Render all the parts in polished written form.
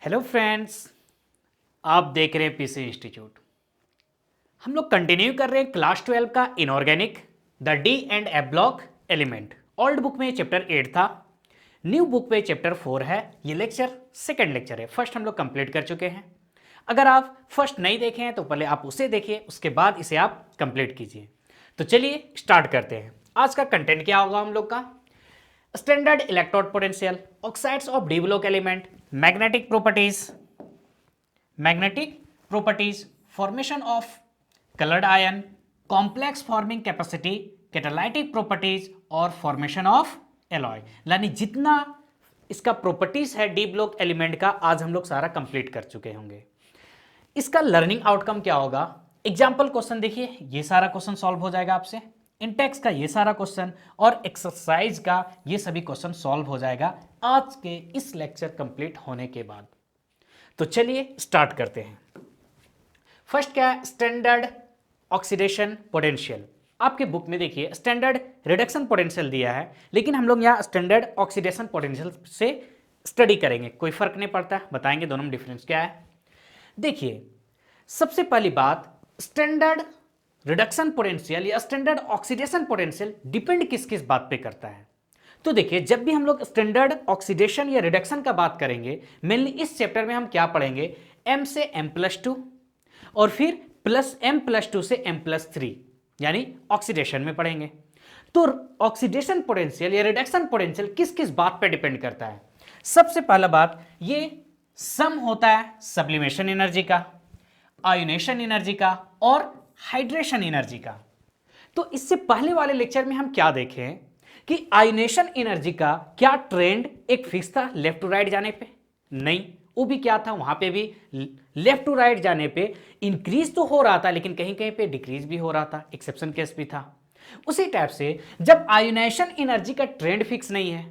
Hello friends, आप देख रहे हैं पीसी इंस्टीट्यूट। हम लोग कंटिन्यू कर रहे हैं क्लास 12 का inorganic the D and F block element. Old book में चैप्टर 8 था, न्यू बुक में चैप्टर 4 है। ये लेक्चर सेकंड लेक्चर है। फर्स्ट हम लोग कंप्लीट कर चुके हैं। अगर आप फर्स्ट नहीं देखे हैं तो पहले आप उसे देखिए, उसके बाद इसे आप कंप्लीट कीजिए। तो चलिए स्टार्ट करते हैं। आज का कंटेंट क्या होगा हम लोग का? Standard electrode potential, oxides of D block element, magnetic properties, formation of coloured ion, complex forming capacity, catalytic properties और फॉर्मेशन ऑफ एलॉय। यानी जितना इसका प्रॉपर्टीज है डी ब्लॉक एलिमेंट का, आज हम लोग सारा कंप्लीट कर चुके होंगे। इसका लर्निंग आउटकम क्या होगा? एग्जाम्पल क्वेश्चन देखिए, ये सारा क्वेश्चन सॉल्व हो जाएगा आपसे। इंटेक्स का ये सारा क्वेश्चन और एक्सरसाइज का ये सभी क्वेश्चन सॉल्व हो जाएगा आज के इस लेक्चर कंप्लीट होने के बाद। तो चलिए स्टार्ट करते हैं। फर्स्ट क्या है? Standard oxidation potential. आपके बुक में देखिए स्टैंडर्ड रिडक्शन पोटेंशियल दिया है, लेकिन हम लोग यहाँ स्टैंडर्ड ऑक्सीडेशन पोटेंशियल से स्टडी करेंगे। कोई फर्क नहीं पड़ता, बताएंगे दोनों में डिफरेंस क्या है। देखिए, सबसे पहली बात, स्टैंडर्ड रिडक्शन पोटेंशियल या स्टैंडर्ड ऑक्सीडेशन पोटेंशियल डिपेंड किस किस बात पे करता है। तो देखिए, जब भी हम लोग स्टैंडर्ड ऑक्सीडेशन या रिडक्शन का बात करेंगे, मेनली इस चैप्टर में हम क्या पढ़ेंगे? m से m+2 और फिर +m+2 से m+3 यानी ऑक्सीडेशन में पढ़ेंगे। तो ऑक्सीडेशन पोटेंशियल या रिडक्शन पोटेंशियल किस किस बात पे डिपेंड करता है? सबसे पहला बात, ये सम होता है सब्लिमेशन एनर्जी का, आयोनेशन एनर्जी का और हाइड्रेशन एनर्जी का। तो इससे पहले वाले लेक्चर में हम क्या देखें कि आयोनेशन एनर्जी का क्या ट्रेंड एक फिक्स था लेफ्ट टू राइट जाने पे? नहीं, वो भी क्या था, वहां पे भी लेफ्ट टू राइट जाने पे इंक्रीज तो हो रहा था, लेकिन कहीं कहीं पे डिक्रीज भी हो रहा था, एक्सेप्शन केस भी था। उसी टाइप से जब आयोनेशन एनर्जी का ट्रेंड फिक्स नहीं है,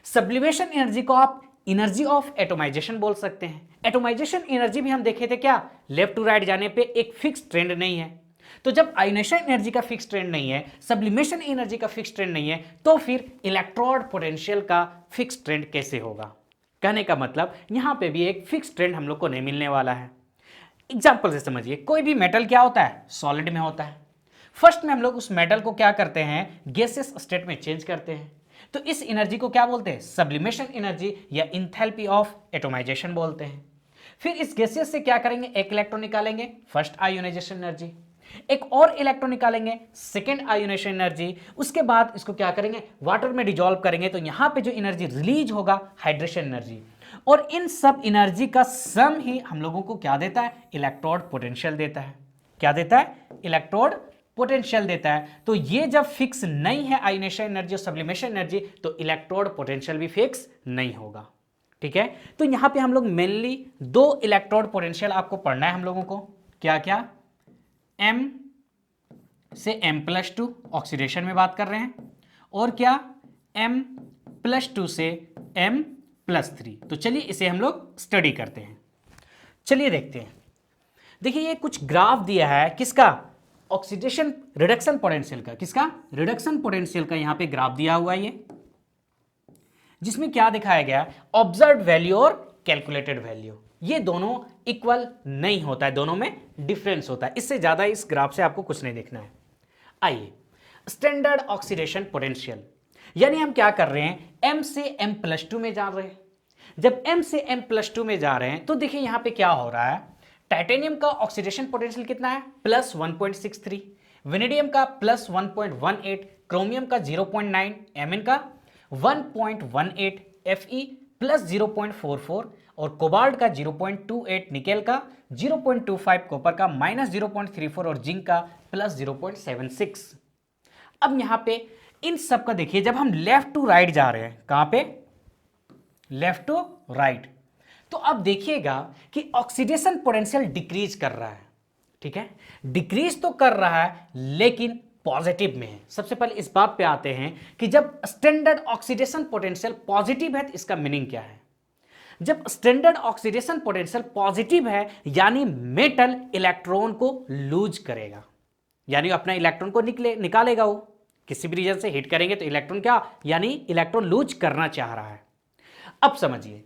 सब्लिमेशन एनर्जी को आप एनर्जी ऑफ एटोमाइजेशन बोल सकते हैं। एटोमाइजेशन एनर्जी भी हम देखे थे क्या, लेफ्ट टू राइट जाने पे एक फिक्स ट्रेंड नहीं है। तो जब आयोनेशन एनर्जी का फिक्स ट्रेंड नहीं है, सब्लिमेशन एनर्जी का फिक्स ट्रेंड नहीं है, तो फिर इलेक्ट्रोड पोटेंशियल का फिक्स ट्रेंड कैसे होगा? कहने का मतलब यहां पे भी एक फिक्स ट्रेंड हम लोग को नहीं मिलने वाला है। एग्जाम्पल से समझिए, कोई भी मेटल क्या होता है? सॉलिड में होता है। फर्स्ट में हम लोग उस मेटल को क्या करते हैं? गैसियस स्टेट में चेंज करते हैं। तो इस एनर्जी को क्या बोलते हैं? सब्लिमेशन एनर्जी या इंथैल्पी ऑफ एटोमाइजेशन बोलते हैं। फिर इस गैसियस से क्या करेंगे? एक इलेक्ट्रॉन निकालेंगे, फर्स्ट आयोनाइजेशन एनर्जी। एक और इलेक्ट्रॉन निकालेंगे, सेकेंड आयोनेशन एनर्जी। उसके बाद इसको क्या करेंगे? वाटर में डिजॉल्व करेंगे, तो यहां पे जो एनर्जी रिलीज होगा, हाइड्रेशन एनर्जी। और इन सब एनर्जी का सम ही हम लोगों को क्या देता है? इलेक्ट्रोड पोटेंशियल देता है। क्या देता है? इलेक्ट्रोड पोटेंशियल देता है। तो ये जब फिक्स नहीं है आयोनेशन एनर्जी और सब्लिमेशन एनर्जी, तो इलेक्ट्रोड पोटेंशियल भी फिक्स नहीं होगा। ठीक है, तो यहां पे हम लोग मेनली दो इलेक्ट्रोड पोटेंशियल आपको पढ़ना है हम लोगों को। क्या क्या? m से m+2 ऑक्सीडेशन में बात कर रहे हैं, और क्या? m+2 से m+3। तो चलिए इसे हम लोग स्टडी करते हैं। चलिए देखते हैं। देखिए, ये कुछ ग्राफ दिया है किसका? ऑक्सीडेशन रिडक्शन पोटेंशियल का। किसका? रिडक्शन पोटेंशियल का। यहां पे ग्राफ दिया हुआ है ये, जिसमें क्या दिखाया गया? ऑब्जर्व्ड वैल्यू और कैलकुलेटेड वैल्यू। ये दोनों इक्वल नहीं होता है, दोनों में डिफरेंस होता है। इससे ज्यादा इस ग्राफ से आपको कुछ नहीं देखना है। आइए, स्टैंडर्ड ऑक्सीडेशन पोटेंशियल, यानी हम क्या कर रहे हैं? m से m+2 में जा रहे हैं। जब m से m+2 में जा रहे हैं, तो देखिए यहां पे क्या हो रहा है? टाइटेनियम का ऑक्सीडेशन पोटेंशियल कितना है? +1.63, वेनेडियम का +1.18, क्रोमियम का 0.9, एमएन का 1.18, Fe +0.44 और कोबाल्ट का 0.28, निकेल का 0.25, कॉपर का -0.34 और जिंक का +0.76। अब यहां पे इन सब का देखिए, जब हम लेफ्ट टू राइट जा रहे हैं, कहां पे? लेफ्ट टू राइट, तो अब देखिएगा कि ऑक्सीडेशन पोटेंशियल डिक्रीज कर रहा है। ठीक है, डिक्रीज तो कर रहा है, लेकिन पॉजिटिव में है। सबसे पहले इस बात पे आते हैं कि जब स्टैंडर्ड ऑक्सीडेशन पोटेंशियल पॉजिटिव है, तो इसका मीनिंग क्या है? जब स्टैंडर्ड ऑक्सीडेशन पोटेंशियल पॉजिटिव है, यानी मेटल इलेक्ट्रॉन को लूज करेगा, यानी अपना इलेक्ट्रॉन को निकालेगा। वो किसी भी रीजन से हिट करेंगे तो इलेक्ट्रॉन क्या, यानी इलेक्ट्रॉन लूज करना चाह रहा है। अब समझिए,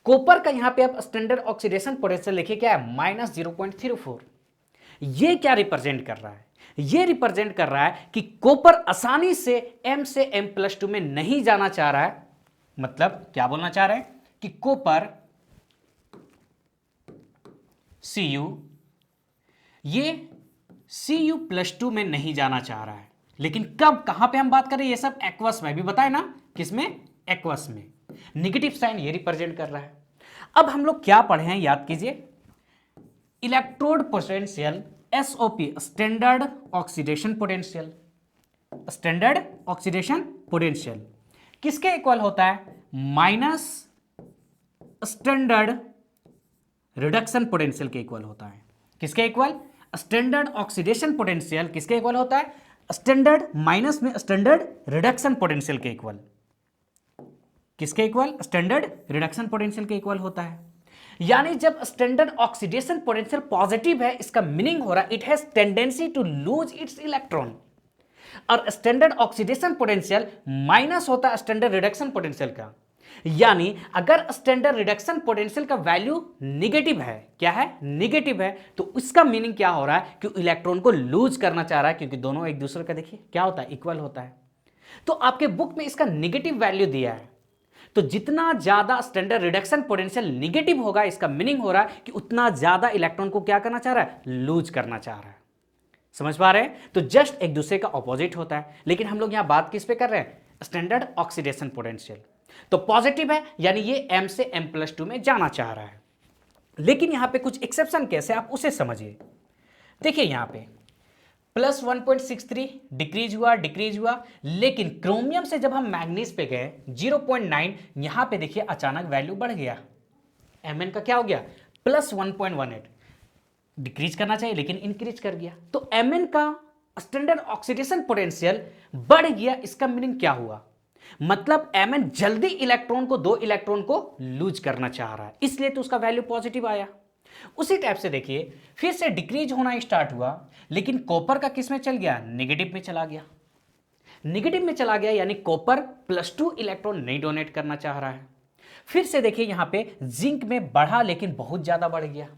कॉपर का यहां पे आप स्टैंडर्ड ऑक्सीडेशन पोटेंशियल लिखिए क्या है, -0.34। ये क्या रिप्रेजेंट कर रहा है, ये रिप्रेजेंट कर रहा है कि कॉपर आसानी से M से M+2 में नहीं जाना चाह रहा है। मतलब क्या बोलना चाह रहे हैं कि कॉपर Cu ये Cu+2 में नहीं जाना चाह रहा है। लेकिन कब, कहां पे हम बात करें, ये सब एक्वस में भी बताए ना, किसमें, एक्वस में। निगेटिव साइन ये रिप्रेजेंट कर रहा है। अब हम लोग क्या पढ़े हैं, याद कीजिए, electrode potential SOP, standard oxidation potential. Standard oxidation potential किसके इक्वल होता है, माइनस स्टैंडर्ड रिडक्शन पोटेंशियल के इक्वल होता है। किसके इक्वल, स्टैंडर्ड ऑक्सीडेशन पोटेंशियल किसके इक्वल होता है, स्टैंडर्ड माइनस में स्टैंडर्ड रिडक्शन पोटेंशियल के इक्वल। किसके इक्वल, स्टैंडर्ड रिडक्शन पोटेंशियल के इक्वल होता है। यानी जब स्टैंडर्ड ऑक्सीडेशन पोटेंशियल पॉजिटिव है, इसका मीनिंग हो रहा है it has tendency to lose its electron. और स्टैंडर्ड ऑक्सीडेशन पोटेंशियल माइनस होता है स्टैंडर्ड रिडक्शन पोटेंशियल का। यानी अगर स्टैंडर्ड रिडक्शन पोटेंशियल का वैल्यू निगेटिव है, क्या है, निगेटिव है, तो इसका मीनिंग क्या हो रहा है कि इलेक्ट्रॉन को लूज करना चाह रहा है, क्योंकि दोनों एक दूसरे का देखिए क्या होता है, इक्वल होता है। तो आपके बुक में इसका निगेटिव वैल्यू दिया है, तो जितना ज्यादा स्टैंडर्ड रिडक्शन पोटेंशियल निगेटिव होगा, इसका मीनिंग हो रहा है कि उतना ज्यादा इलेक्ट्रॉन को क्या करना चाह रहा है, लूज करना चाह रहा है। समझ पा रहे हैं, तो जस्ट एक दूसरे का ऑपोजिट होता है। लेकिन हम लोग यहां बात किस पे कर रहे हैं, स्टैंडर्ड ऑक्सीडेशन पोटेंशियल। तो पॉजिटिव है, यानी ये M से M+2 में जाना चाह रहा है। लेकिन यहां पे कुछ एक्सेप्शन कैसे, आप उसे समझिए। देखिए यहां पे +1.63 डिक्रीज हुआ, लेकिन क्रोमियम से जब हम मैग्नीज पे गए 0.9, यहां पे देखिए अचानक वैल्यू बढ़ गया, Mn का क्या हो गया, +1.18। डिक्रीज करना चाहिए लेकिन इंक्रीज कर गया, तो Mn का स्टैंडर्ड ऑक्सीडेशन पोटेंशियल बढ़ गया। इसका मीनिंग क्या हुआ, मतलब Mn जल्दी इलेक्ट्रॉन को, दो इलेक्ट्रॉन को लूज करना चाह रहा है, इसलिए तो उसका वैल्यू पॉजिटिव आया। उसी टाइप से देखिए फिर से डिक्रीज होना स्टार्ट हुआ, लेकिन कॉपर का किस में चल गया, नेगेटिव में चला गया। नेगेटिव में चला गया यानी कॉपर +2 इलेक्ट्रॉन नहीं डोनेट करना चाह रहा है। फिर से देखिए यहां पे जिंक में बढ़ा, लेकिन बहुत ज्यादा बढ़ गया।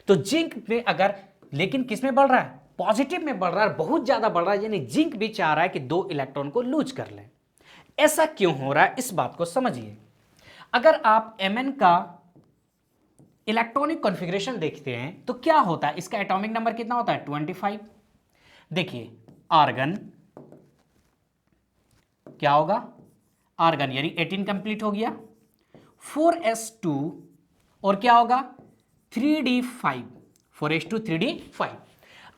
तो जिंक में अगर, लेकिन किस में बढ़ रहा है, पॉजिटिव में बढ़ रहा है, बहुत ज्यादा बढ़ रहा है, यानी जिंक भी चाह रहा है कि दो इलेक्ट्रॉन को लूज कर ले। ऐसा क्यों हो रहा है, इस बात को समझिए। अगर आप Mn का इलेक्ट्रॉनिक कॉन्फ़िगरेशन देखते हैं तो क्या होता है, इसका एटॉमिक नंबर कितना होता है, 25। देखिए आर्गन क्या होगा, आर्गन यानी 18 कंप्लीट हो गया, 4s2 और क्या होगा 3d5, 4s2 3d5।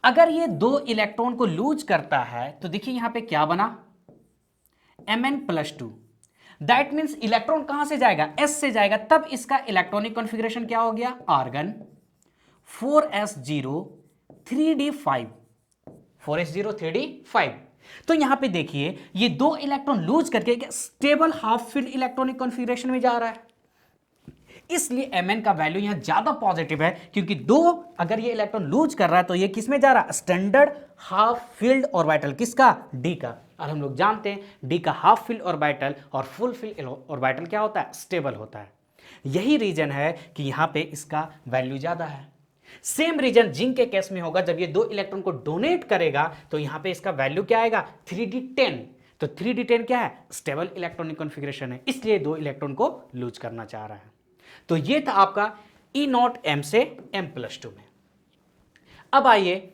अगर ये दो इलेक्ट्रॉन को लूज करता है तो देखिए यहां पे क्या बना, Mn+2। दैट मीन्स इलेक्ट्रॉन कहां से जाएगा, S से जाएगा, तब इसका इलेक्ट्रॉनिक कॉन्फ़िगरेशन क्या हो गया, argon 4s0 3d5, 4s0 3d5। तो यहां पे देखिए ये दो इलेक्ट्रॉन लूज करके stable half field electronic configuration में जा रहा है, इसलिए Mn का वैल्यू यहां ज्यादा पॉजिटिव है, क्योंकि दो अगर ये इलेक्ट्रॉन लूज कर रहा है तो ये किस में जा रहा है, स्टैंडर्ड हाफ फील्ड ऑर्बिटल, किसका, D का। और हम लोग जानते हैं D का हाफ फील्ड ऑर्बिटल और फुल फील्ड ऑर्बिटल क्या होता है, स्टेबल होता है। यही रीजन है कि यहां पे इसका वैल्यू ज्यादा है। सेम रीजन जिंक के केस में होगा, जब ये दो इलेक्ट्रॉन को डोनेट करेगा तो यहां पे इसका वैल्यू क्या आएगा, 3d10। तो 3d10 क्या है, स्टेबल इलेक्ट्रॉनिक कॉन्फ़िगरेशन है, इसलिए दो इलेक्ट्रॉन को लूज करना चाह रहा है। तो ये था आपका E0 M से M+2 में। अब आइए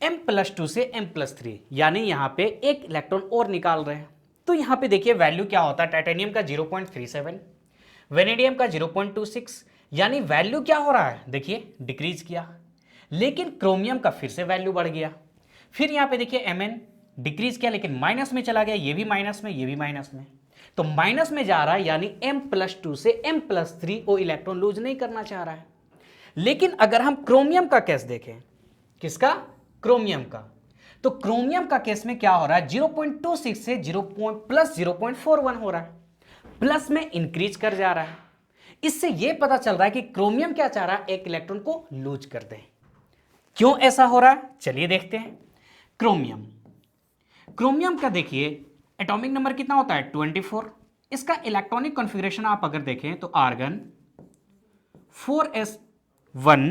M+2 से M+3, यानी यहां पे एक इलेक्ट्रॉन और निकाल रहे हैं। तो यहां पे देखिए वैल्यू क्या होता है, टाइटेनियम का 0.37, वेनेडियम का 0.26, यानी वैल्यू क्या हो रहा है, देखिए डिक्रीज किया। लेकिन क्रोमियम का फिर से वैल्यू बढ़ गया। फिर यहां पे देखिए Mn डिक्रीज किया, लेकिन माइनस में चला गया, ये भी माइनस में, ये भी माइनस में, तो माइनस में जा रहा है, यानी M+2 से M+3 वो इलेक्ट्रॉन लूज नहीं करना चाह रहा है। लेकिन अगर हम क्रोमियम का केस देखें, किसका, क्रोमियम का, तो क्रोमियम का केस में क्या हो रहा है, 0.26 से +0.41 हो रहा है, प्लस में इंक्रीज कर जा रहा है। इससे यह पता चल रहा है कि क्रोमियम क्या चाह रहा है, एक इलेक्ट्रॉन को लूज कर दे। क्यों ऐसा हो रहा है, चलिए देखते हैं। क्रोमियम का देखिए एटॉमिक नंबर कितना होता है, 24। इसका इलेक्ट्रॉनिक कॉन्फ़िगरेशन आप अगर देखें तो आर्गन 4s1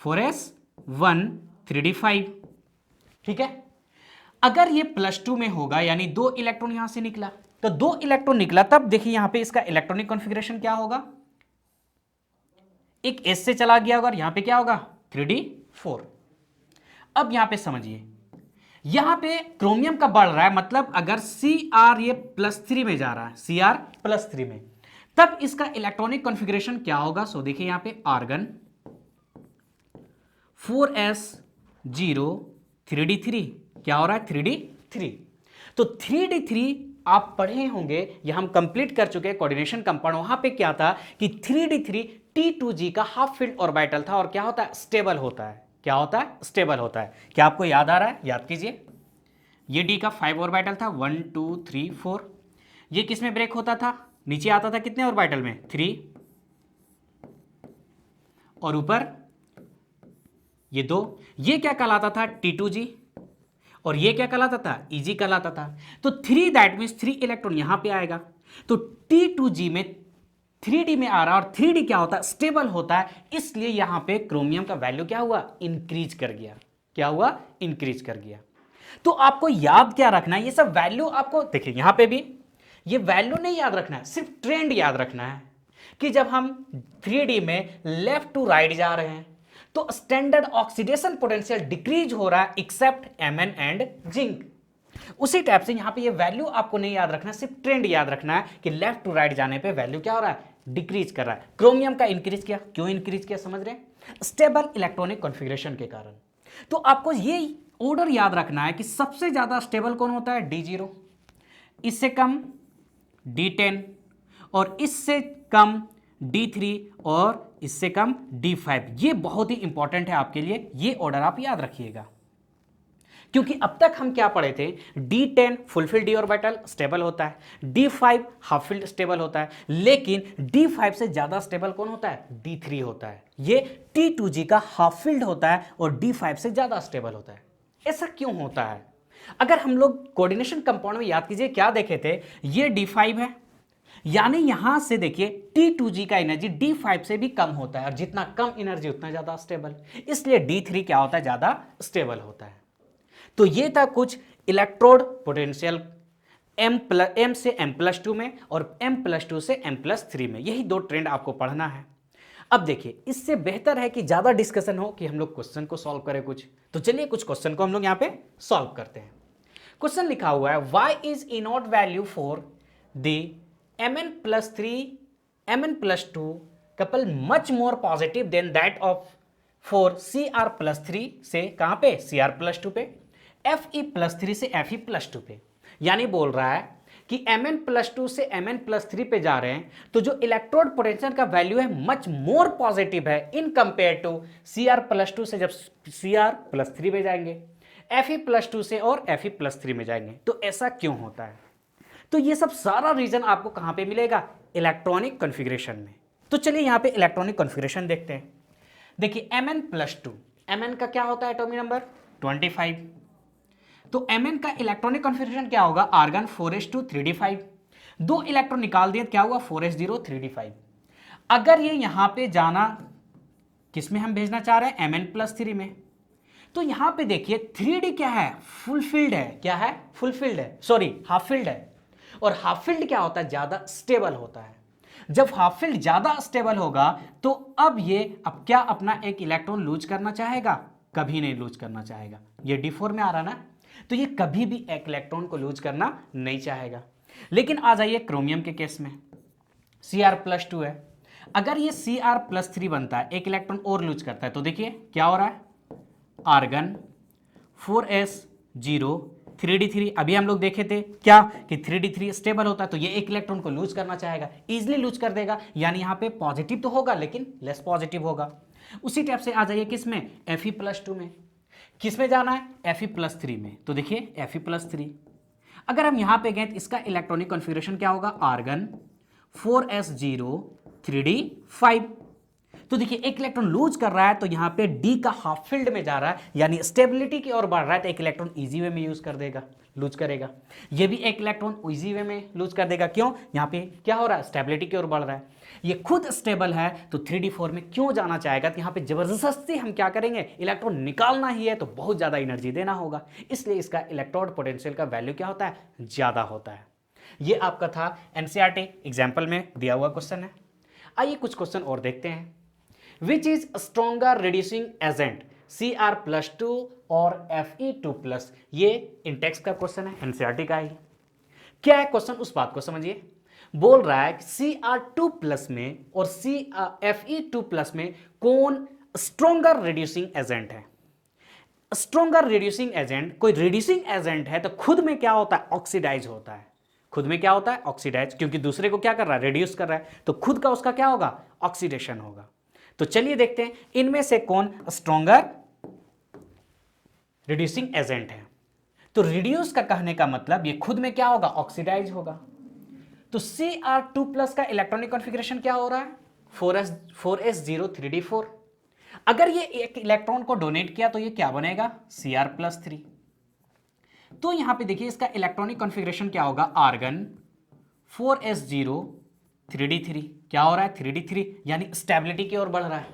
4s1 3d5, ठीक है। अगर ये +2 में होगा यानी 2 इलेक्ट्रॉन यहां से निकला, तो 2 इलेक्ट्रॉन निकला, तब देखिए यहां पे इसका इलेक्ट्रॉनिक कॉन्फ़िगरेशन क्या होगा, एक s से चला गया होगा और यहां पे क्या होगा 3d4। अब यहां पे समझिए, यहां पे क्रोमियम का बढ़ रहा है, मतलब अगर Cr ये +3 में जा रहा है, Cr +3 में, तब इसका इलेक्ट्रॉनिक कॉन्फ़िगरेशन क्या होगा। सो देखिए यहां पे आर्गन 4s0 3d3 क्या हो रहा है 3d3। तो 3d3 आप पढ़े होंगे, या हम कंप्लीट कर चुके हैं कोऑर्डिनेशन कंपाउंड। वहां पे क्या था कि 3d3 T2g का हाफ फील्ड ऑर्बिटल था, और क्या होता है स्टेबल होता है। क्या होता है स्टेबल होता है। क्या आपको याद आ रहा है, याद कीजिए। ये d का 5 ऑर्बिटल था, 1 2 3 4। ये किस में ब्रेक होता था, नीचे आता था कितने ऑर्बिटल में 3, और ऊपर ये 2। ये क्या कहलाता था T2g, और ये क्या कहलाता था Eg कहलाता था। तो 3 दैट मीन्स 3 इलेक्ट्रॉन यहां पे आएगा, तो T2g में 3d में आ रहा है, और 3d क्या होता है स्टेबल होता है, इसलिए यहां पे क्रोमियम का वैल्यू क्या हुआ इंक्रीज कर गया। क्या हुआ इंक्रीज कर गया। तो आपको याद क्या रखना है, ये सब वैल्यू आपको देखिए यहां पे भी ये वैल्यू नहीं याद रखना है, सिर्फ ट्रेंड याद रखना है कि जब हम 3d में लेफ्ट टू राइट जा रहे हैं तो स्टैंडर्ड ऑक्सीडेशन पोटेंशियल डिक्रीज हो रहा है एक्सेप्ट Mn एंड जिंक। उसी टाइप से यहां पे ये वैल्यू आपको नहीं याद रखना, सिर्फ ट्रेंड याद रखना है कि लेफ्ट टू राइट जाने पे वैल्यू क्या हो रहा है डिक्रीज कर रहा है। क्रोमियम का इंक्रीज किया, क्यों इंक्रीज किया समझ रहे हैं, स्टेबल इलेक्ट्रॉनिक कॉन्फ़िगरेशन के कारण। तो आपको ये ऑर्डर याद रखना है कि सबसे ज्यादा स्टेबल कौन होता है D0, इससे कम D10, और इससे कम D3, और इससे कम D5। ये बहुत ही इंपॉर्टेंट है आपके लिए, ये ऑर्डर आप याद रखिएगा। क्योंकि अब तक हम क्या पढ़े थे, D10 fulfil d orbital stable होता है, D5 हाफ फील्ड स्टेबल होता है, लेकिन D5 से ज्यादा स्टेबल कौन होता है D3 होता है। ये T2g का हाफ फील्ड होता है और D5 से ज्यादा स्टेबल होता है। ऐसा क्यों होता है, अगर हम लोग कोऑर्डिनेशन कंपाउंड में याद कीजिए क्या देखे थे, ये D5 है, यानी यहां से देखिए T2g का एनर्जी D5 से भी कम होता है, और जितना कम एनर्जी उतना ज्यादा स्टेबल, इसलिए D3 क्या होता है ज्यादा स्टेबल होता है। तो ये था कुछ इलेक्ट्रोड पोटेंशियल M से M+2 में और M+2 से M+3 में, यही 2 ट्रेंड आपको पढ़ना है। अब देखिए इससे बेहतर है कि ज्यादा डिस्कशन हो कि हम लोग क्वेश्चन को सॉल्व करें कुछ, तो चलिए कुछ क्वेश्चन को हम लोग यहां पे सॉल्व करते हैं। क्वेश्चन लिखा हुआ है y is E0 value for the Mn+2 couple much more positive than that of for Cr+3 से कहां पे Cr+2 पे, Fe+3 से Fe+2 पे। यानी बोल रहा है कि Mn+2 से Mn+3 पे जा रहे हैं, तो जो इलेक्ट्रोड पोटेंशियल का वैल्यू है मच मोर पॉजिटिव है इन कंपेयर टू Cr+2 से, जब Cr+3 पे जाएंगे, Fe+2 से और Fe+3 में जाएंगे। तो ऐसा क्यों होता है, तो ये सब सारा रीजन आपको कहां पे मिलेगा इलेक्ट्रॉनिक कॉन्फ़िगरेशन में। तो चलिए यहां पे इलेक्ट्रॉनिक कॉन्फ़िगरेशन देखते हैं। देखिए Mn+2, Mn का क्या होता है एटॉमिक नंबर 25, तो Mn का इलेक्ट्रॉनिक कॉन्फ़िगरेशन क्या होगा आर्गन 4s2 3d5, 2 इलेक्ट्रॉन निकाल दिए क्या हुआ 4s0 3d5। अगर ये यहां पे जाना किसमें हम भेजना चाह रहे हैं Mn+3 में, तो यहां पे देखिए 3d क्या है फुलफिल्ड है, क्या है फुलफिल्ड है, सॉरी हाफ फील्ड है, और हाफ फील्ड क्या होता है ज्यादा स्टेबल होता है। जब हाफ फील्ड ज्यादा स्टेबल होगा तो अब ये अब क्या अपना एक इलेक्ट्रॉन लूज करना चाहेगा, कभी नहीं लूज करना चाहेगा। ये D4 में आ रहा ना, तो ये कभी भी एक इलेक्ट्रॉन को लूज करना नहीं चाहेगा। लेकिन आ जाइए क्रोमियम के केस में, Cr+2 है, अगर ये Cr+3 बनता है, एक इलेक्ट्रॉन और लूज करता है, तो देखिए क्या हो रहा है आर्गन 4s0 3d3। अभी हम लोग देखे थे क्या कि 3d3 स्टेबल होता है, तो ये एक इलेक्ट्रॉन को लूज करना चाहेगा, इजीली लूज कर देगा, यानी यहां पे पॉजिटिव तो होगा लेकिन लेस पॉजिटिव होगा। उसी टाइप से आ जाइए किसमें Fe+2 में, किसमें जाना है Fe+3 में, तो देखिए Fe+3 अगर हम यहां पे गए तो इसका इलेक्ट्रॉनिक कॉन्फ़िगरेशन क्या होगा आर्गन 4s0 3d5। तो देखिए एक इलेक्ट्रॉन लूज कर रहा है, तो यहां पे D का हाफ फील्ड में जा रहा है, यानी स्टेबिलिटी की ओर बढ़ रहा है, तो एक इलेक्ट्रॉन इजी वे में यूज कर देगा। लूज करेगा। ये भी एक इलेक्ट्रॉन इजी वे में लूज कर देगा। क्यों? यहाँ पे क्या हो रहा है, स्टेबिलिटी की ओर बढ़ रहा है। ये खुद स्टेबल है तो 3d4 में क्यों जाना चाहेगा? तो यहाँ पे जबरदस्ती हम क्या करेंगे, इलेक्ट्रॉन निकालना ही है तो बहुत ज़्यादा एनर्जी देना होगा, इसलिए इसका इलेक्ट्रोड पोटेंशियल का वैल्यू क्या होता है, ज़्यादा होता है। ये आपका था एनसीईआरटी एग्जाम्पल में दिया हुआ क्वेश्चन है। आइए कुछ क्वेश्चन और देखते हैं। Which is stronger reducing agent, Cr+2 और Fe2+? ये इंटेक्स का क्वेश्चन है, एनसीईआरटी का ही। क्या है क्वेश्चन, उस बात को समझिए। बोल रहा है Cr2+ में और Fe2+ में कौन स्ट्रॉन्गर रिड्यूसिंग एजेंट है। स्ट्रॉन्गर रिड्यूसिंग एजेंट, कोई रिड्यूसिंग एजेंट है तो खुद में क्या होता है, ऑक्सीडाइज होता है। खुद में क्या होता है, ऑक्सीडाइज, क्योंकि दूसरे को क्या कर रहा है, रिड्यूस कर रहा है, तो खुद का उसका क्या होगा, ऑक्सीडेशन होगा। तो चलिए देखते हैं इनमें से कौन स्ट्रॉन्गर रिड्यूसिंग एजेंट है। तो रिड्यूस का कहने का मतलब ये खुद में क्या होगा, ऑक्सीडाइज होगा। तो Cr2+ का इलेक्ट्रॉनिक कॉन्फ़िगरेशन क्या हो रहा है, 4s0 3d4। अगर ये एक इलेक्ट्रॉन को डोनेट किया तो ये क्या बनेगा, Cr+3। तो यहां पे देखिए इसका इलेक्ट्रॉनिक कॉन्फ़िगरेशन क्या होगा, आर्गन 4s0 3d3। क्या हो रहा है, 3d3, यानी स्टेबिलिटी की ओर बढ़ रहा है।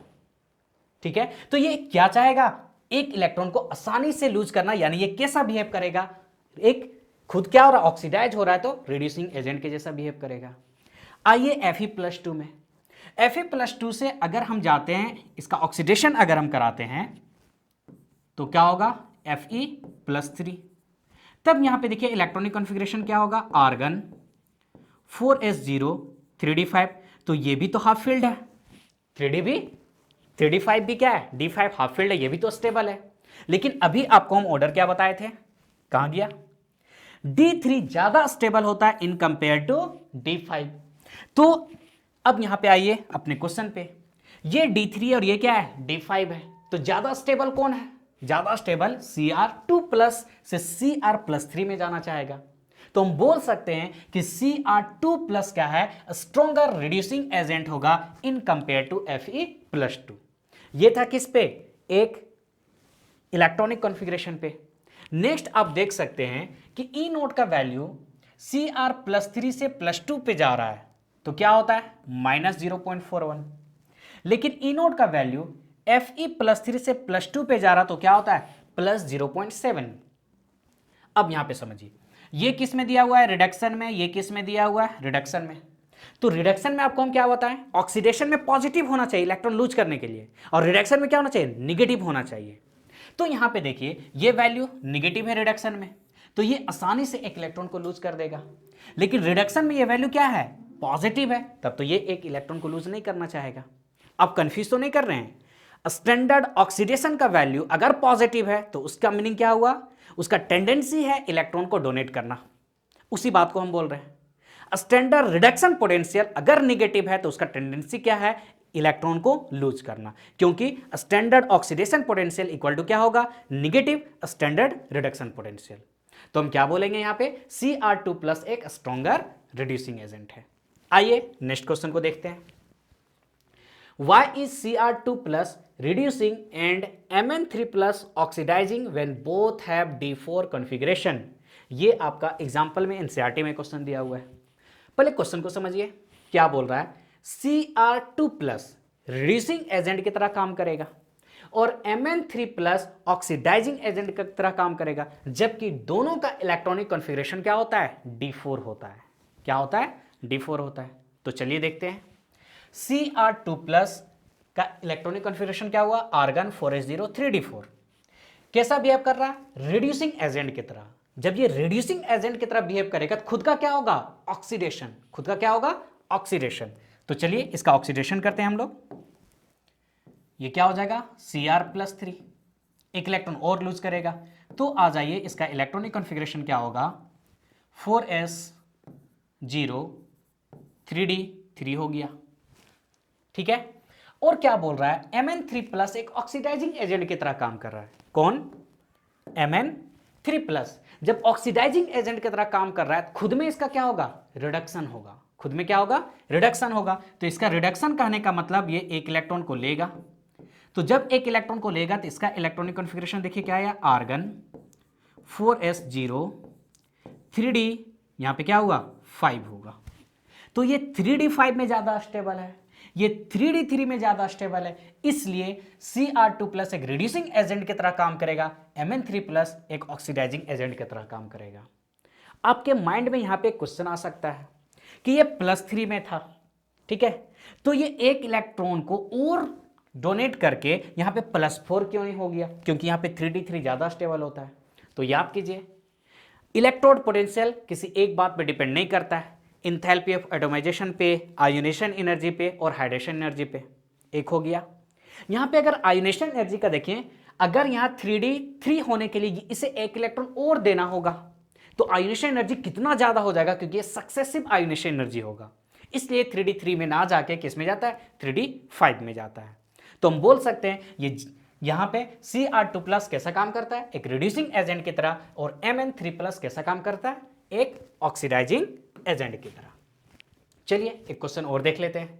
ठीक है, तो ये क्या चाहेगा, एक इलेक्ट्रॉन को आसानी से लूज करना, यानी ये कैसा बिहेव करेगा, एक खुद क्या हो रहा है, ऑक्सीडाइज हो रहा है तो रिड्यूसिंग एजेंट के जैसा बिहेव करेगा। आइए Fe+2 में, Fe+2 से अगर हम जाते हैं, इसका ऑक्सीडेशन अगर हम कराते हैं तो क्या होगा, Fe+3। तब यहां पे देखिए इलेक्ट्रॉनिक कॉन्फ़िगरेशन क्या होगा, आर्गन 4s0 3d5। तो ये भी तो हाफ फील्ड है, 3d5 भी क्या है, d5 हाफ फील्ड है, ये भी तो स्टेबल है। लेकिन अभी आपको हम ऑर्डर क्या बताए थे, कहां गया, d3 ज्यादा स्टेबल होता है इन कंपेयर टू d5। तो अब यहां पे आइए अपने क्वेश्चन पे, ये d3 और ये क्या है, d5 है, तो ज्यादा स्टेबल कौन है, ज्यादा स्टेबल Cr2+ से Cr+3 में जाना चाहेगा। तो हम बोल सकते हैं कि Cr2+ क्या है, स्ट्रॉन्गर रिड्यूसिंग एजेंट होगा इन कंपेयर टू Fe+2। ये था किस पे, एक इलेक्ट्रॉनिक कॉन्फ़िगरेशन पे। नेक्स्ट आप देख सकते हैं कि E0 का वैल्यू Cr+3 से +2 पे जा रहा है तो क्या होता है, -0.41। लेकिन E0 का वैल्यू Fe+3 से +2 पे जा रहा तो क्या होता है, +0.7। अब यहां पे समझिए, ये किस में दिया हुआ है, रिडक्शन में, ये किस में दिया हुआ है, रिडक्शन में। तो रिडक्शन में आपको हम क्या बताएं, ऑक्सीडेशन में पॉजिटिव होना चाहिए इलेक्ट्रॉन लूज करने के लिए, और रिडक्शन में क्या होना चाहिए, निगेटिव होना चाहिए। तो यहां पे देखिए ये वैल्यू निगेटिव है रिडक्शन में, तो ये आसानी से एक इलेक्ट्रॉन को लूज कर देगा। लेकिन रिडक्शन में ये वैल्यू क्या है, पॉजिटिव है, तब तो ये एक इलेक्ट्रॉन को लूज नहीं करना चाहेगा। आप कंफ्यूज तो नहीं कर रहे हैं, स्टैंडर्ड ऑक्सीडेशन का वैल्यू अगर पॉजिटिव है तो उसका मीनिंग क्या हुआ, उसका टेंडेंसी है इलेक्ट्रॉन को डोनेट करना, उसी बात को हम बोल रहे हैं। स्टैंडर्ड रिडक्शन पोटेंशियल अगर निगेटिव है तो उसका टेंडेंसी क्या है, इलेक्ट्रॉन को लूज करना, क्योंकि standard oxidation potential equal to क्या होगा, निगेटिव स्टैंडर्ड रिडक्शन पोटेंशियल। तो हम क्या बोलेंगे यहां पे, Cr2+ एक स्ट्रॉन्गर रिड्यूसिंग एजेंट है। आइए नेक्स्ट क्वेश्चन को देखते हैं। Why is Cr2+ reducing and Mn3+ oxidizing when both have D4 configuration? ये आपका एग्जाम्पल में एनसीईआरटी में क्वेश्चन दिया हुआ है। पहले क्वेश्चन को समझिए, क्या बोल रहा है, Cr2+ रिड्यूसिंग एजेंट की तरह काम करेगा और Mn3+ ऑक्सीडाइजिंग एजेंट की तरह काम करेगा, जबकि दोनों का इलेक्ट्रॉनिक कॉन्फ़िगरेशन क्या होता है, D4 होता है। क्या होता है, D4 होता है। तो चलिए देखते हैं, Cr2+ का इलेक्ट्रॉनिक कॉन्फ़िगरेशन क्या हुआ, आर्गन 4s0 3d4। कैसा बिहेव कर रहा है, रिड्यूसिंग एजेंट की तरह। जब ये रिड्यूसिंग एजेंट की तरह बिहेव करेगा तो खुद का क्या होगा, ऑक्सीडेशन, खुद का क्या होगा, ऑक्सीडेशन। तो चलिए इसका ऑक्सीडेशन करते हैं हम लोग। ये क्या हो जाएगा, Cr+3, एक इलेक्ट्रॉन और लूज करेगा। तो आ जाइए इसका इलेक्ट्रॉनिक कॉन्फ़िगरेशन क्या होगा, 4s0 3d3 हो गया। ठीक है, और क्या बोल रहा है, Mn3+ एक ऑक्सीडाइजिंग एजेंट की तरह काम कर रहा है। कौन, Mn3+। जब ऑक्सीडाइजिंग एजेंट की तरह काम कर रहा है खुद में इसका क्या होगा, रिडक्शन होगा। खुद में क्या होगा, रिडक्शन होगा। तो इसका रिडक्शन कहने का मतलब ये एक इलेक्ट्रॉन को लेगा। तो जब एक इलेक्ट्रॉन को लेगा तो इसका इलेक्ट्रॉनिक कॉन्फ़िगरेशन देखिए क्या है, आर्गन 4s0 3D यहाँ पे क्या होगा 5 होगा। तो ये 3D5 में ज़्यादा स्टेबल है, ये 3D3 में ज़्यादा स्टेबल है, इसलिए Cr2 प्लस एक रिड्यूसिंग एजेंट की तरह काम करेगा, Mn3 प्लस एक ऑक्सीडाइजिंग एजेंट की तरह काम करेगा। आपके माइंड में यहाँ पे क्वेश्चन आ सकता है कि ये +3 में था, ठीक है, तो ये एक इलेक्ट्रॉन को और डोनेट करके यहाँ पे +4 क्यों नहीं हो गया? क्योंकि यहाँ पे 3D3 ज़्यादा स्टेबल होता है। तो याद कीजिए, इलेक्ट्रोड पोटेंशियल किसी एक बात पे डिपेंड नहीं करता है, इंथैल्पी ऑफ एटोमाइजेशन पे, आयोनेशन एनर्जी पे और हाइड्रेशन एनर्जी पे। एक हो गया। यहाँ पे अगर आयोनेशन एनर्जी का देखें, अगर यहाँ 3D3 होने के लिए इसे एक इलेक्ट्रॉन और देना होगा तो आयोनेशन एनर्जी कितना ज्यादा हो जाएगा, क्योंकि ये सक्सेसिव आयोनेशन एनर्जी होगा, इसलिए 3D3 में ना जाके किस में जाता है, 3D5 में जाता है। तो हम बोल सकते हैं ये यहां पे Cr2 प्लस कैसा काम करता है, एक रिड्यूसिंग एजेंट की तरह, और Mn3 प्लस कैसा काम करता है, एक ऑक्सीडाइजिंग एजेंट की तरह। चलिए एक क्वेश्चन और देख लेते हैं।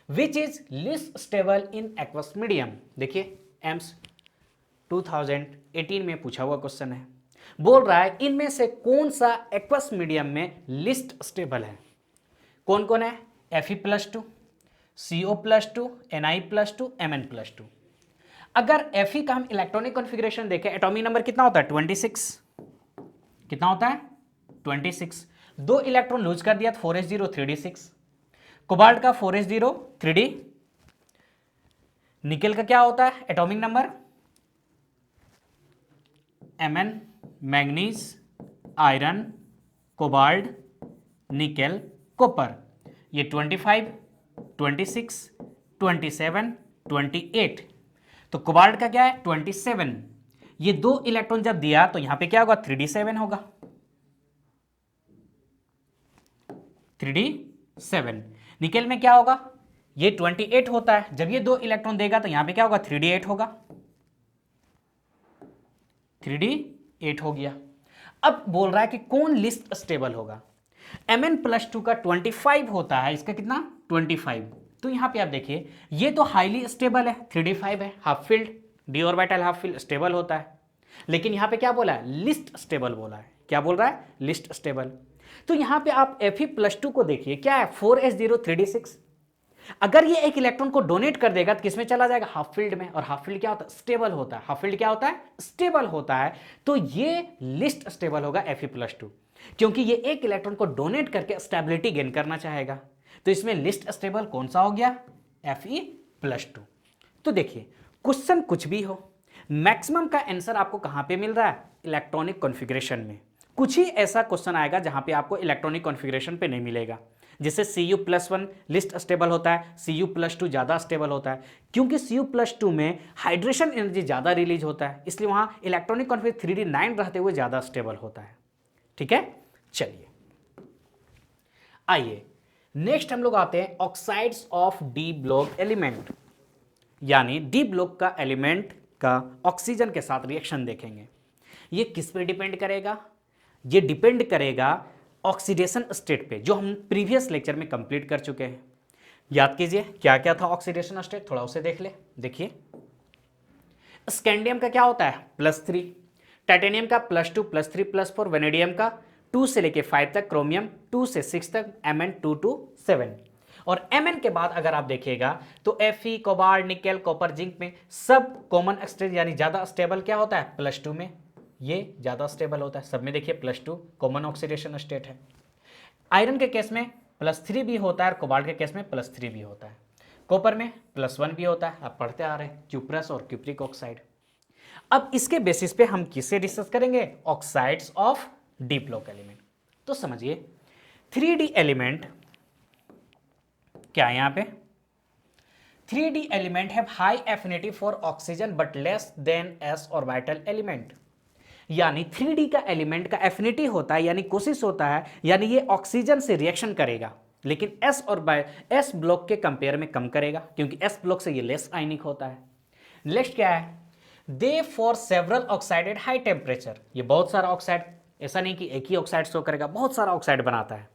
Which is list stable in aqueous medium? देखिए एम्स 2018 में पूछा हुआ क्वेश्चन है, बोल रहा है इनमें से कौन सा एक्वस मीडियम में लिस्ट स्टेबल है। कौन कौन है? Fe+2, CO+2, Ni+2, Mn+2। अगर Fe का हम इलेक्ट्रॉनिक कॉन्फ़िगरेशन देखें, एटॉमिक नंबर कितना होता है 26, कितना होता है 26, 2 इलेक्ट्रॉन लूज कर दिया तो 4s0 3d6, कोबाल्ट का 4s0 3d, निकेल का क्या होता है atomic number Mn, manganese, iron, cobalt, nickel, copper, ये 25, 26, 27, 28। तो कोबाल्ट का क्या है 27, ये 2 इलेक्ट्रॉन जब दिया तो यहां पे क्या होगा 3d7 होगा, 3d7। निकेल में क्या होगा, ये 28 होता है, जब ये 2 इलेक्ट्रॉन देगा तो यहां पे क्या होगा 3d8 होगा, 3d8 हो गया। अब बोल रहा है कि कौन लिस्ट स्टेबल होगा। Mn+2 का 25 होता है, इसका कितना 25। तो यहां पे आप देखिए ये तो हाईली स्टेबल है, 3d5 है, half field, D orbital half field stable होता है, लेकिन यहां पे क्या बोला है लिस्ट स्टेबल बोला है। क्या बोल रहा है लिस्ट स्टेबल। तो यहां पे आप Fe+2 को देखिए क्या है 4s0 3d6। अगर ये एक इलेक्ट्रॉन को डोनेट कर देगा तो किसमें चला जाएगा हाफ फील्ड में, और हाफ फील्ड क्या होता है स्टेबल होता है, हाफ फील्ड क्या होता है स्टेबल होता है। तो ये लिस्ट स्टेबल होगा Fe+2, क्योंकि ये एक इलेक्ट्रॉन को डोनेट करके स्टेबिलिटी गेन करना चाहेगा। तो इसमें लिस्ट स्टेबल कौन सा हो गया Fe+2। तो देखिए क्वेश्चन कुछ भी हो, मैक्सिमम का आंसर आपको कहां पे मिल रहा है इलेक्ट्रॉनिक कॉन्फ़िगरेशन में। कुछ ही ऐसा क्वेश्चन आएगा जहां पे आपको इलेक्ट्रॉनिक कॉन्फ़िगरेशन पे नहीं मिलेगा। जैसे Cu+1 लिस्ट स्टेबल होता है, Cu+2 ज़्यादा स्टेबल होता है, क्योंकि Cu+2 में हाइड्रेशन एनर्जी ज़्यादा रिलीज होता है, इसलिए वहाँ इलेक्ट्रॉनिक कॉन्फ़िगरेशन 3d9 रहते हुए ज़्यादा स्टेबल होता है। ठीक है, चलिए आइए नेक्स्ट हम लोग आते हैं oxides of D block element, यानी डी ब्लॉक का एलिमेंट का ऑक्सीजन के साथ रिएक्शन देखेंगे। ये किस पे डिपेंड करेगा? ये डिपेंड करेगा ऑक्सीडेशन स्टेट पे, जो हम प्रीवियस लेक्चर में कंप्लीट कर चुके हैं। याद कीजिए क्या क्या था ऑक्सीडेशन स्टेट, थोड़ा उसे देख ले। देखिए स्कैंडियम का क्या होता है +3, टाइटेनियम का +2 +3 +4, वेनेडियम का 2 से लेके 5 तक, क्रोमियम 2 से 6 तक, Mn 2 to 7। और Mn के बाद अगर आप देखिएगा तो Fe, cobalt, nickel, copper, zinc में सब कॉमन स्टेट यानी ज्यादा स्टेबल क्या होता है +2 में, ये ज्यादा स्टेबल होता है सब में। देखिए +2 कॉमन ऑक्सीडेशन स्टेट है। आयरन के केस में +3 भी होता है और कोबाल्ट के केस में +3 भी होता है। कॉपर में +1 भी होता है, आप पढ़ते आ रहे हैं क्यूप्रस और क्यूप्रिक ऑक्साइड। अब इसके बेसिस पे हम किससे डिस्कस करेंगे oxides of D block element. तो समझिए 3D एलिमेंट क्या है, यहां पे 3D element have high affinity for oxygen but less than s orbital element. यानी 3D का एलिमेंट का एफिनिटी होता है, यानी कोशिश होता है, यानी ये ऑक्सीजन से रिएक्शन करेगा, लेकिन s और s ब्लॉक के कंपेयर में कम करेगा, क्योंकि s ब्लॉक से ये लेस आयनिक होता है। नेक्स्ट क्या है, they for several oxide at high temperature. ये बहुत सारा ऑक्साइड, ऐसा नहीं कि एक ही ऑक्साइड शो करेगा, बहुत सारा ऑक्साइड बनाता है।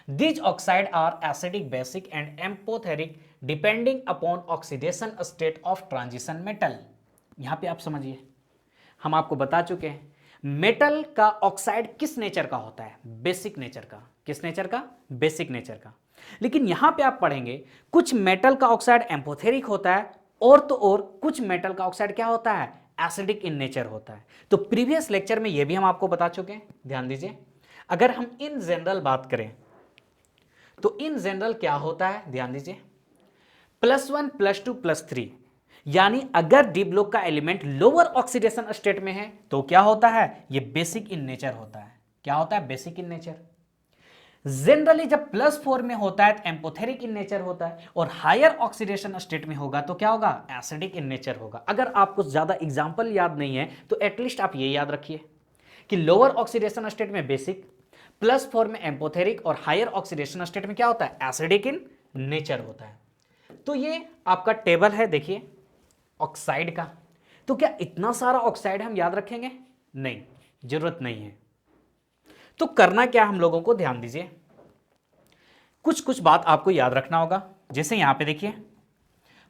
These oxide are acidic, basic and amphoteric depending upon oxidation state of transition metal. यहां पे आप समझिए, हम आपको बता चुके हैं मेटल का ऑक्साइड किस नेचर का होता है? बेसिक नेचर का। किस नेचर का? बेसिक नेचर का। लेकिन यहां पे आप पढ़ेंगे कुछ मेटल का ऑक्साइड एम्फोथेरिक होता है और तो और कुछ मेटल का ऑक्साइड क्या होता है? एसिडिक इन नेचर होता है। तो प्रीवियस लेक्चर में यह भी हम आपको बता चुके हैं, ध्यान दीजिए। अगर हम इन जनरल बात करें तो इन जनरल क्या होता है, ध्यान दीजिए, +1 +2 +3, यानी अगर डी ब्लॉक का एलिमेंट लोअर ऑक्सीडेशन स्टेट में है तो क्या होता है? ये बेसिक इन नेचर होता है। क्या होता है? Basic in nature. जनरली जब +4 में होता है तो एम्पोथेरिक इन नेचर होता है, और हायर ऑक्सीडेशन स्टेट में होगा तो क्या होगा? एसिडिक इन नेचर होगा। अगर आपको ज्यादा एग्जांपल याद नहीं है तो एटलीस्ट आप ये याद रखिए कि लोअर ऑक्सीडेशन स्टेट में बेसिक, +4 में एम्पोथेरिक, और हायर ऑक्सीडेशन स्टेट में क्या होता है? एसिडिक इन नेचर होता है। तो ये आपका टेबल है, देखिए ऑक्साइड का। तो क्या इतना सारा ऑक्साइड हम याद रखेंगे? नहीं, जरूरत नहीं है। तो करना क्या हम लोगों को, ध्यान दीजिए, कुछ कुछ बात आपको याद रखना होगा। जैसे यहां पे देखिए,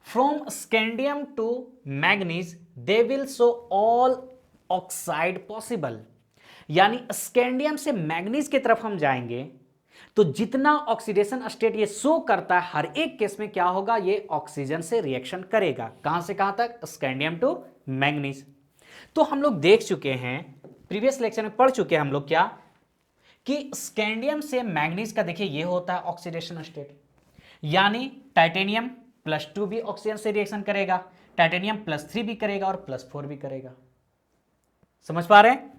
from scandium to manganese they will show all oxide possible, यानी स्कैंडियम से मैग्नीज की तरफ हम जाएंगे तो जितना ऑक्सीडेशन स्टेट ये शो करता है हर एक केस में क्या होगा? ये ऑक्सीजन से रिएक्शन करेगा। कहां से कहां तक? Scandium to manganese. तो हम लोग देख चुके हैं, प्रीवियस लेक्चर में पढ़ चुके हैं हम लोग क्या, कि स्कैंडियम से मैग्नीज का देखिए ये होता है ऑक्सीडेशन स्टेट, यानी टाइटेनियम +2 भी ऑक्सीजन से रिएक्शन करेगा, टाइटेनियम +3 भी करेगा और +4 भी करेगा। समझ पा रहे हैं?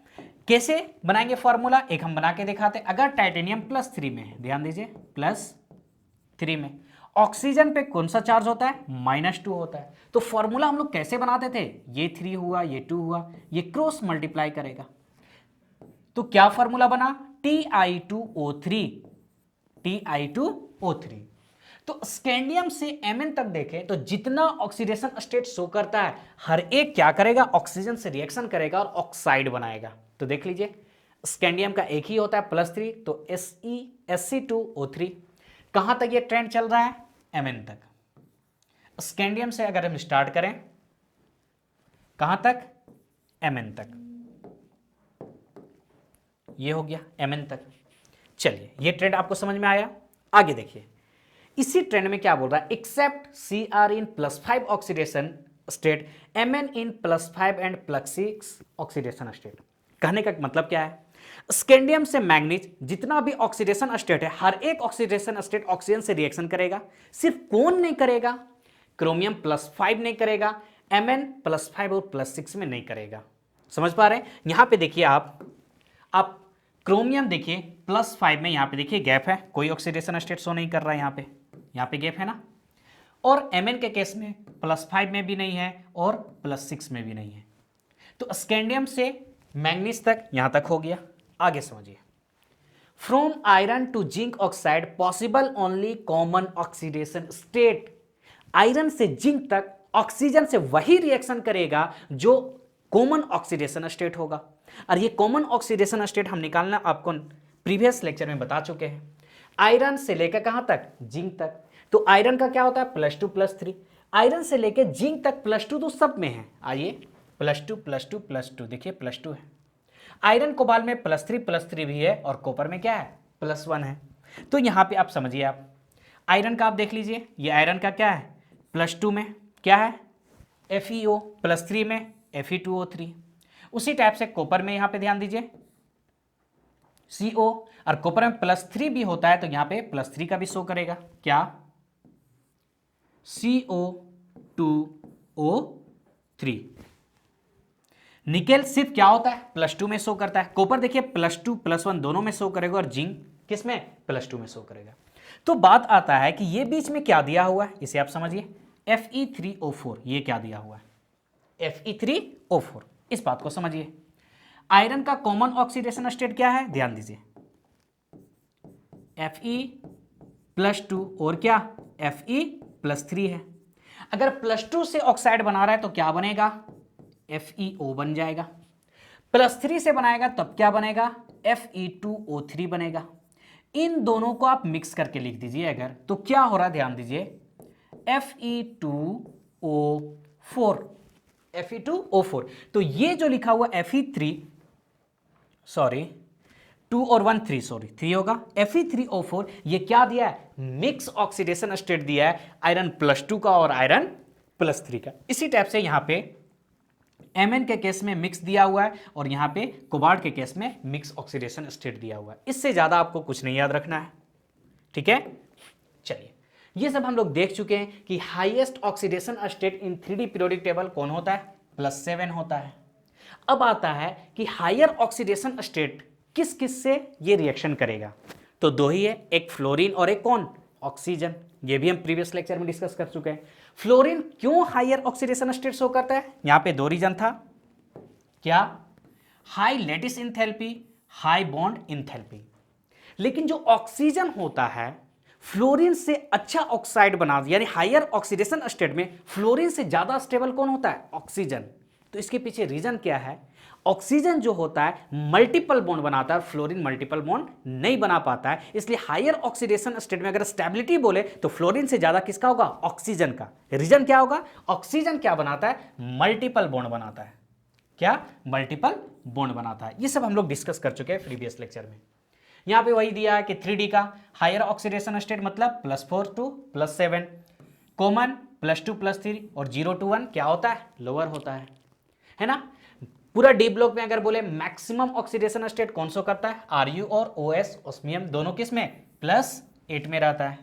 कैसे बनाएंगे फॉर्मूला? एक हम बना के दिखाते हैं। अगर टाइटेनियम +3 में है, ध्यान दीजिए +3 में, ऑक्सीजन पे कौन सा चार्ज होता है? -2 होता है। तो फॉर्मूला हम लोग कैसे बनाते थे? ये 3 हुआ, ये 2 हुआ, ये क्रॉस मल्टीप्लाई करेगा तो क्या फॉर्मूला बना? Ti2O3, Ti2O3। तो स्कैंडियम से Mn तक देखें तो जितना ऑक्सीडेशन स्टेट शो करता है हर एक क्या करेगा? ऑक्सीजन से रिएक्शन करेगा और ऑक्साइड बनाएगा। तो देख लीजिए, स्कैंडियम का एक ही होता है +3, तो Sc2O3। कहां तक ये ट्रेंड चल रहा है? Mn तक। स्कैंडियम से अगर हम स्टार्ट करें, कहां तक? Mn तक। ये हो गया Mn तक। चलिए, ये ट्रेंड आपको समझ में आया? आगे देखिए, इसी ट्रेंड में क्या बोल रहा है? Except Cr in +5 oxidation state, Mn in +5 and +6 oxidation state. कहने का मतलब क्या है? स्कैंडियम से मैग्नीज जितना भी ऑक्सीडेशन स्टेट है हर एक ऑक्सीडेशन स्टेट ऑक्सीजन से रिएक्शन करेगा। सिर्फ कौन नहीं करेगा? क्रोमियम +5 नहीं करेगा, Mn +5 और +6 में नहीं करेगा। समझ पा रहे हैं? यहां पे देखिए, आप क्रोमियम देखिए +5 में, यहां पे देखिए गैप है, कोई ऑक्सीडेशन स्टेट शो नहीं कर रहा है, यहां पे गैप है ना। और Mn के केस में +5 में भी नहीं है और +6 में भी नहीं है। तो स्कैंडियम से मैग्नीज तक यहां तक हो गया। आगे समझिए, from iron to zinc oxide possible only common oxidation state. Iron से जिंक तक ऑक्सीजन से वही रिएक्शन करेगा जो कॉमन ऑक्सीडेशन स्टेट होगा। और ये कॉमन ऑक्सीडेशन स्टेट हम निकालना आपको प्रीवियस लेक्चर में बता चुके हैं। आयरन से लेकर कहां तक? जिंक तक। तो आयरन का क्या होता है? +2 +3। आयरन से लेकर जिंक तक +2 तो सब में है। आइए, +2 +2 +2, देखिए +2 है। आयरन कोबाल में +3 भी है और कॉपर में क्या है? +1 है। तो यहां पे आप समझिए, आप आयरन का आप देख लीजिए, ये आयरन का क्या है? +2 में क्या है? FeO, +3 में Fe2O3। उसी टाइप से कॉपर में यहां पे ध्यान दीजिए CO, और कॉपर में +3 भी होता है तो यहां पे +3 का भी शो करेगा। क्या? CO2O3। निकेल सिर्फ क्या होता है? +2 में शो करता है। कॉपर देखिए +2 +1 दोनों में शो करेगा, और जिंक किस में? +2 में शो करेगा। तो बात आता है कि ये बीच में क्या दिया हुआ है, इसे आप समझिए, Fe3O4। ये क्या दिया हुआ है? Fe3O4। इस बात को समझिए। आयरन का कॉमन ऑक्सीडेशन स्टेट क्या है? ध्यान दीजिए, Fe+2 और क्या? Fe+3 है। अगर +2 से ऑक्साइड बना रहा है तो क्या बनेगा? FeO बन जाएगा। +3 से बनाएगा तब क्या बनेगा? Fe2O3 बनेगा। इन दोनों को आप मिक्स करके लिख दीजिए अगर, तो क्या हो रहा है? ध्यान दीजिए, Fe2O4। Fe2O4। तो ये जो लिखा हुआ Fe3, सॉरी 2 और 1 3, सॉरी 3 होगा, Fe3O4 ये क्या दिया है, मिक्स ऑक्सीडेशन स्टेट दिया है आयरन +2 का और आयरन +3 का। इसी टाइप से यहां पे Mn के केस में मिक्स दिया हुआ है और यहां पे कोबाल्ट के केस में मिक्स ऑक्सीडेशन स्टेट दिया हुआ है। इससे ज्यादा आपको कुछ नहीं याद रखना है, ठीक है। चलिए, ये सब हम लोग देख चुके हैं कि highest oxidation state in 3D periodic table कौन होता है, +7 होता है। अब आता है कि हायर ऑक्सीडेशन स्टेट किस किस से ये रिएक्शन करेगा, तो दो ही है, एक फ्लोरीन और एक कौन, ऑक्सीजन। ये भी हम प्रीवियस लेक्चर में डिस्कस कर चुके हैं। फ्लोरीन क्यों हायर ऑक्सीडेशन स्टेट शो करता है, यहां पे दो रीजन था, क्या, high lattice enthalpy, high bond enthalpy. लेकिन जो ऑक्सीजन होता है फ्लोरीन से अच्छा ऑक्साइड बना, यानी हायर ऑक्सीडेशन स्टेट में फ्लोरीन से ज्यादा स्टेबल कौन होता है, ऑक्सीजन। तो इसके पीछे रीजन क्या है, ऑक्सीजन जो होता है मल्टीपल बॉन्ड बनाता है और फ्लोरीन मल्टीपल बॉन्ड नहीं बना पाता है। इसलिए हायर ऑक्सीडेशन स्टेट में अगर स्टेबिलिटी बोले तो फ्लोरीन से ज्यादा किसका होगा, ऑक्सीजन का। रीजन क्या होगा, ऑक्सीजन क्या बनाता है, मल्टीपल बॉन्ड बनाता है, क्या, मल्टीपल बॉन्ड बनाता है। ये सब हम लोग डिस्कस कर चुके हैं प्रीवियस लेक्चर में। यहां पे वही दिया है कि 3D का हायर ऑक्सीडेशन स्टेट मतलब +4 to +7, कॉमन +2 +3 और 0 to 1 क्या होता है, लोअर होता है ना। पूरा डी ब्लॉक में अगर बोले मैक्सिमम ऑक्सीडेशन स्टेट कौन सा करता है, Ru और OS ऑस्मियम दोनों किस में, +8 में रहता है,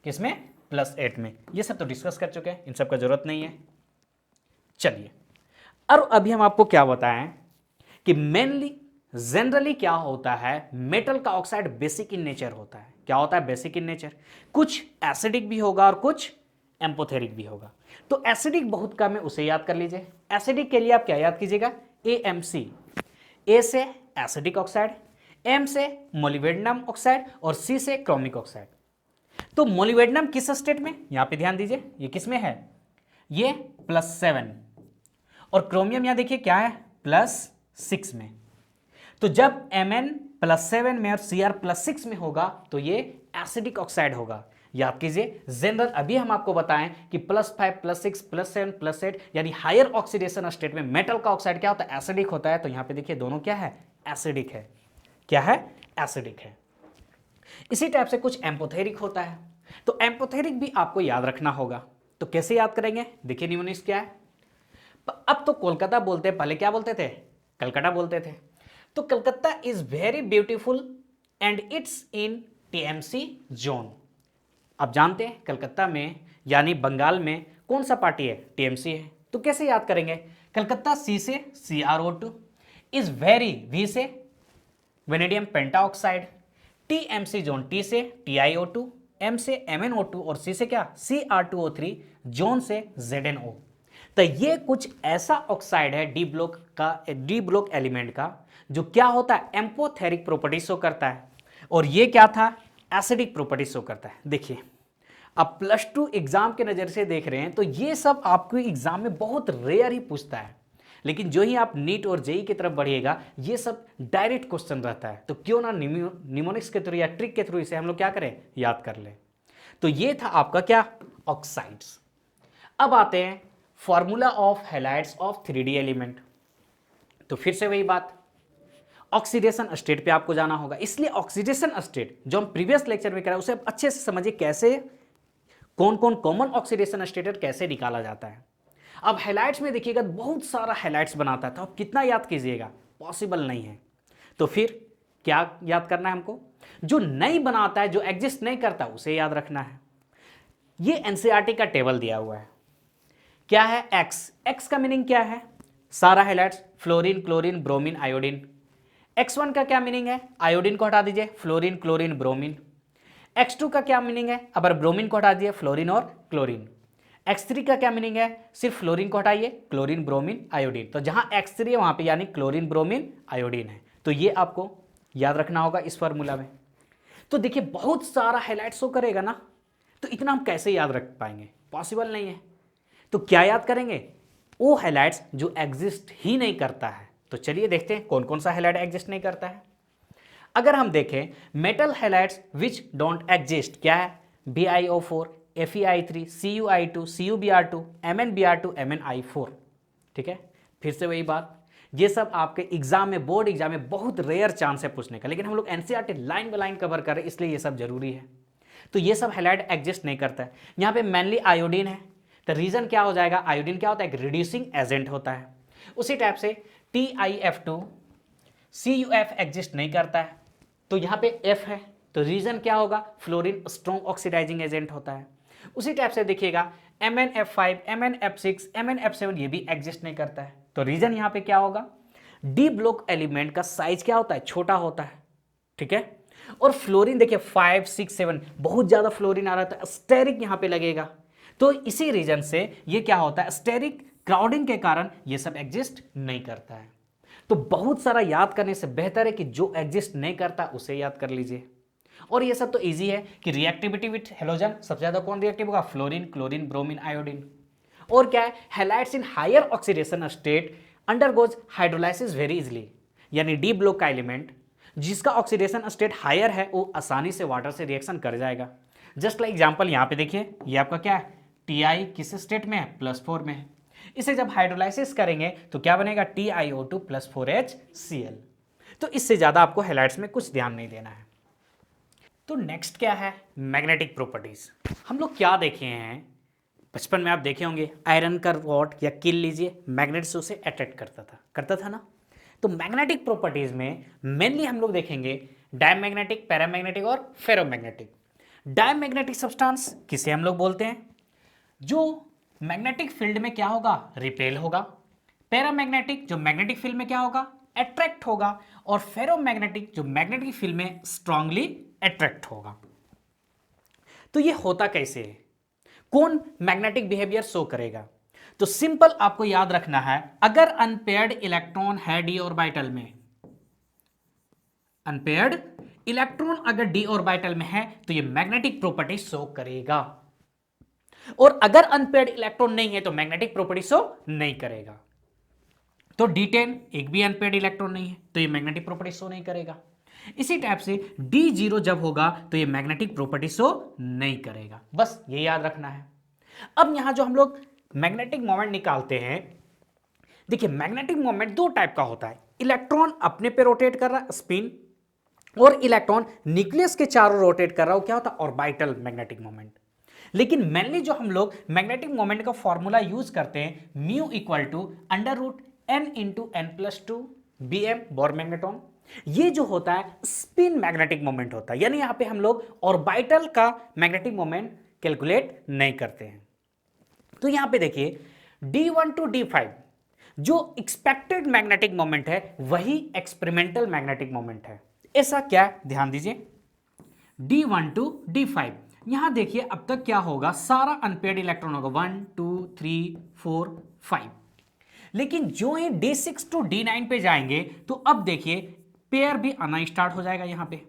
किस में, +8 में। ये सब तो डिस्कस कर चुके हैं, इन सब का जरूरत नहीं है। चलिए, और अभी हम आपको क्या बताएं कि मेनली जनरली क्या होता है, मेटल का ऑक्साइड बेसिक इन नेचर होता है। क्या होता है, बेसिक इन नेचर, कुछ एसिडिक भी होगा और कुछ एम्पोथेरिक भी होगा। तो एसिडिक बहुत कम है, उसे याद कर लीजिए। एसिडिक के लिए आप क्या याद कीजिएगा, AMC, ए से एसिडिक ऑक्साइड, M से मोलिब्डेनम ऑक्साइड और C से क्रोमिक ऑक्साइड। तो मोलिब्डेनम किस स्टेट में, यहां पे ध्यान दीजिए, ये किस में है, ये +7, और क्रोमियम यहां देखिए क्या है, +6 में। तो जब Mn +7 में और Cr +6 में होगा तो ये एसिडिक ऑक्साइड होगा। याद कीजिए, जनरल अभी हम आपको बताएं कि +5 +6 +7 +8 यानी हायर ऑक्सीडेशन स्टेट में मेटल का ऑक्साइड क्या होता है, एसिडिक होता है। तो यहां पे देखिए दोनों क्या है, एसिडिक है, क्या है, एसिडिक है। इसी टाइप से कुछ एम्पोथेरिक होता है, तो एम्पोथेरिक भी आपको याद रखना होगा। तो कैसे याद करेंगे, देखिए निमोनिक्स क्या है। अब तो कोलकाता बोलते हैं, पहले क्या बोलते थे, कलकत्ता बोलते थे। तो Calcutta is very beautiful and it's in TMC zone. आप जानते हैं कलकत्ता में यानी बंगाल में कौन सा पार्टी है, TMC है। तो कैसे याद करेंगे, कलकत्ता C से CrO2, इज वेरी V से vanadium pentoxide, TMC zone T से TiO2, M से MnO2 और C से क्या, Cr2O3, जोन से ZnO। तो ये कुछ ऐसा ऑक्साइड है डी ब्लॉक का, डी ब्लॉक एलिमेंट का, जो क्या होता है, एम्पोथेरिक प्रॉपर्टी शो करता है। और ये क्या था, एसिडिक प्रॉपर्टी शो करता है। देखिए, अब +2 एग्जाम के नजर से देख रहे हैं तो ये सब आपको एग्जाम में बहुत रेयर ही पूछता है, लेकिन जो ही आप नीट और जेई की तरफ बढ़िएगा ये सब डायरेक्ट क्वेश्चन रहता है। तो क्यों ना निमोनिक्स के थ्रू या ट्रिक के थ्रू इसे हम लोग क्या करें, याद कर लें। तो ये था आपका क्या, ऑक्साइड्स। अब आते हैं formula of halides of 3D element. तो फिर से वही बात, ऑक्सीडेशन स्टेट पे आपको जाना होगा। इसलिए ऑक्सीडेशन स्टेट जो हम प्रीवियस लेक्चर में करा उसे अच्छे से समझिए, कैसे कौन कौन कॉमन ऑक्सीडेशन स्टेट कैसे निकाला जाता है। अब हैलाइड्स में देखिएगा बहुत सारा हैलाइड्स बनाता है, तो आप कितना याद कीजिएगा, पॉसिबल नहीं है। तो फिर क्या याद करना है हमको, जो नहीं बनाता है, जो एग्जिस्ट नहीं करता उसे याद रखना है। ये NCERT का टेबल दिया हुआ है, क्या है, एक्स का मीनिंग क्या है, सारा halides, fluorine chlorine bromine iodine. X1 का क्या मीनिंग है, आयोडीन को हटा दीजिए, फ्लोरीन क्लोरीन ब्रोमीन। X2 का क्या मीनिंग है, अगर ब्रोमीन को हटा दिए, फ्लोरीन और क्लोरीन। X3 का क्या मीनिंग है, सिर्फ फ्लोरीन को हटाइए, क्लोरीन ब्रोमीन आयोडीन। तो जहां X3 है वहां पे यानी क्लोरीन ब्रोमीन आयोडीन है। तो ये आपको याद रखना होगा इस फॉर्मूला में। तो देखिए बहुत सारा हाइलाइट शो करेगा ना, तो इतना हम कैसे याद रख पाएंगे, पॉसिबल नहीं है। तो क्या याद करेंगे, वो हाइलाइट्स जो एग्जिस्ट ही नहीं करता है। तो चलिए देखते हैं कौन कौन सा हाइलाइट एग्जिस्ट नहीं करता है। अगर हम देखें metal highlights which don't exist, क्या है, BiO4, Fe3, Cu2, CuBr2, MnBr2, MnI4। ठीक है, फिर से वही बात ये सब आपके एग्जाम में, बोर्ड एग्जाम में बहुत रेयर चांस है पूछने का, लेकिन हम लोग NCERT line by line cover कर रहे हैं, इसलिए ये सब जरूरी है। तो ये सब हैलाइड एग्जिस्ट नहीं करता है। यहाँ पे मेनली आयोडीन है, तो रीजन क्या हो जाएगा, आयोडीन क्या होता है, एक रिड्यूसिंग एजेंट होता है। उसी टाइप से TiF2 CuF एग्जिस्ट नहीं करता है, तो यहाँ पे F है, तो रीजन क्या होगा, फ्लोरीन स्ट्रॉन्ग ऑक्सीडाइजिंग एजेंट होता है। उसी टाइप से देखिएगा MnF5, MnF6, MnF7 ये भी एग्जिस्ट नहीं करता है, तो रीजन यहाँ पे क्या होगा, डी ब्लॉक एलिमेंट का साइज क्या होता है, छोटा होता है, ठीक है। और फ्लोरीन देखिए 5, 6, 7 बहुत ज्यादा फ्लोरीन आ रहा था, स्टेरिक यहाँ पे लगेगा, तो इसी रीजन से ये क्या होता है, स्टेरिक क्राउडिंग के कारण ये सब एग्जिस्ट नहीं करता है। तो बहुत सारा याद करने से बेहतर है कि जो एग्जिस्ट नहीं करता उसे याद कर लीजिए। और ये सब तो इजी है कि रिएक्टिविटी विथ हेलोजन सबसे ज्यादा कौन रिएक्टिव होगा, फ्लोरीन, क्लोरीन, ब्रोमीन, आयोडीन। और क्या है, halides in higher oxidation state undergoes hydrolysis very easily, यानी डी ब्लॉक का एलिमेंट जिसका ऑक्सीडेशन स्टेट हायर है वो आसानी से वाटर से रिएक्शन कर जाएगा। जस्ट लाइक एग्जांपल यहाँ पे देखिए, ये आपका क्या है, Ti किस स्टेट में है, +4 में है। इसे जब हाइड्रोलाइसिस करेंगे तो क्या बनेगा, TiO2 + 4HCl। तो इससे ज्यादा आपको हैलाइड्स में कुछ ध्यान नहीं देना है। तो नेक्स्ट क्या है, मैग्नेटिक प्रॉपर्टीज। हम लोग क्या देखे हैं, बचपन में आप देखे होंगे आयरन का रॉड या किल लीजिए, मैग्नेट से उसे अट्रैक्ट करता था ना। तो मैग्नेटिक प्रॉपर्टीज में मेनली हम लोग देखेंगे डायमैग्नेटिक, पैरामैग्नेटिक और फेरोमैग्नेटिक। डायमैग्नेटिक सब्सटेंस किसे हम लोग बोलते हैं, जो मैग्नेटिक फील्ड में क्या होगा, रिपेल होगा। पैरामैग्नेटिक जो मैग्नेटिक फील्ड में क्या होगा, अट्रैक्ट होगा। और फेरोमैग्नेटिक जो मैग्नेटिक फील्ड में स्ट्रांगली अट्रैक्ट होगा। तो ये होता कैसे है, कौन मैग्नेटिक बिहेवियर शो करेगा, तो सिंपल आपको याद रखना है, अगर अनपेयर्ड इलेक्ट्रॉन है डी ऑर्बिटल में, अनपेयर्ड इलेक्ट्रॉन अगर डी ऑर्बिटल में है तो ये मैग्नेटिक प्रॉपर्टी शो करेगा, और अगर अनपेयर्ड इलेक्ट्रॉन नहीं है तो मैग्नेटिक प्रॉपर्टी शो नहीं करेगा। तो D10 एक भी अनपेयर्ड इलेक्ट्रॉन नहीं है तो ये मैग्नेटिक प्रॉपर्टी शो नहीं करेगा। इसी टाइप से D0 जब होगा तो ये मैग्नेटिक प्रॉपर्टी शो नहीं करेगा, बस ये याद रखना है। अब यहां जो हम लोग मैग्नेटिक मोमेंट निकालते हैं, देखिए मैग्नेटिक मोमेंट दो टाइप का होता है, इलेक्ट्रॉन अपने पे रोटेट कर रहा है स्पिन, और इलेक्ट्रॉन न्यूक्लियस के चारों रोटेट कर रहा है, क्या होता है, ऑर्बिटल मैग्नेटिक मोमेंट। लेकिन मेनली जो हम लोग मैग्नेटिक मोमेंट का फॉर्मूला यूज करते हैं, mu equal to √n × n+2 Bm Bohr magneton. ये जो होता है स्पिन मैग्नेटिक मोमेंट होता है, यानी यहां पे हम लोग ऑर्बिटल का मैग्नेटिक मोमेंट कैलकुलेट नहीं करते हैं। तो यहां पे देखिए D1 to D5 जो एक्सपेक्टेड मैग्नेटिक मोमेंट है वही एक्सपेरिमेंटल मैग्नेटिक मोमेंट है। ऐसा क्या, ध्यान दीजिए, D1 to D5 यहां देखिए अब तक क्या होगा, सारा अनपेयर्ड इलेक्ट्रॉन होगा 1 2 3 4 5, लेकिन जो ही D6 to D9 पे जाएंगे तो अब देखिए पेयर भी आना स्टार्ट हो जाएगा। यहां पे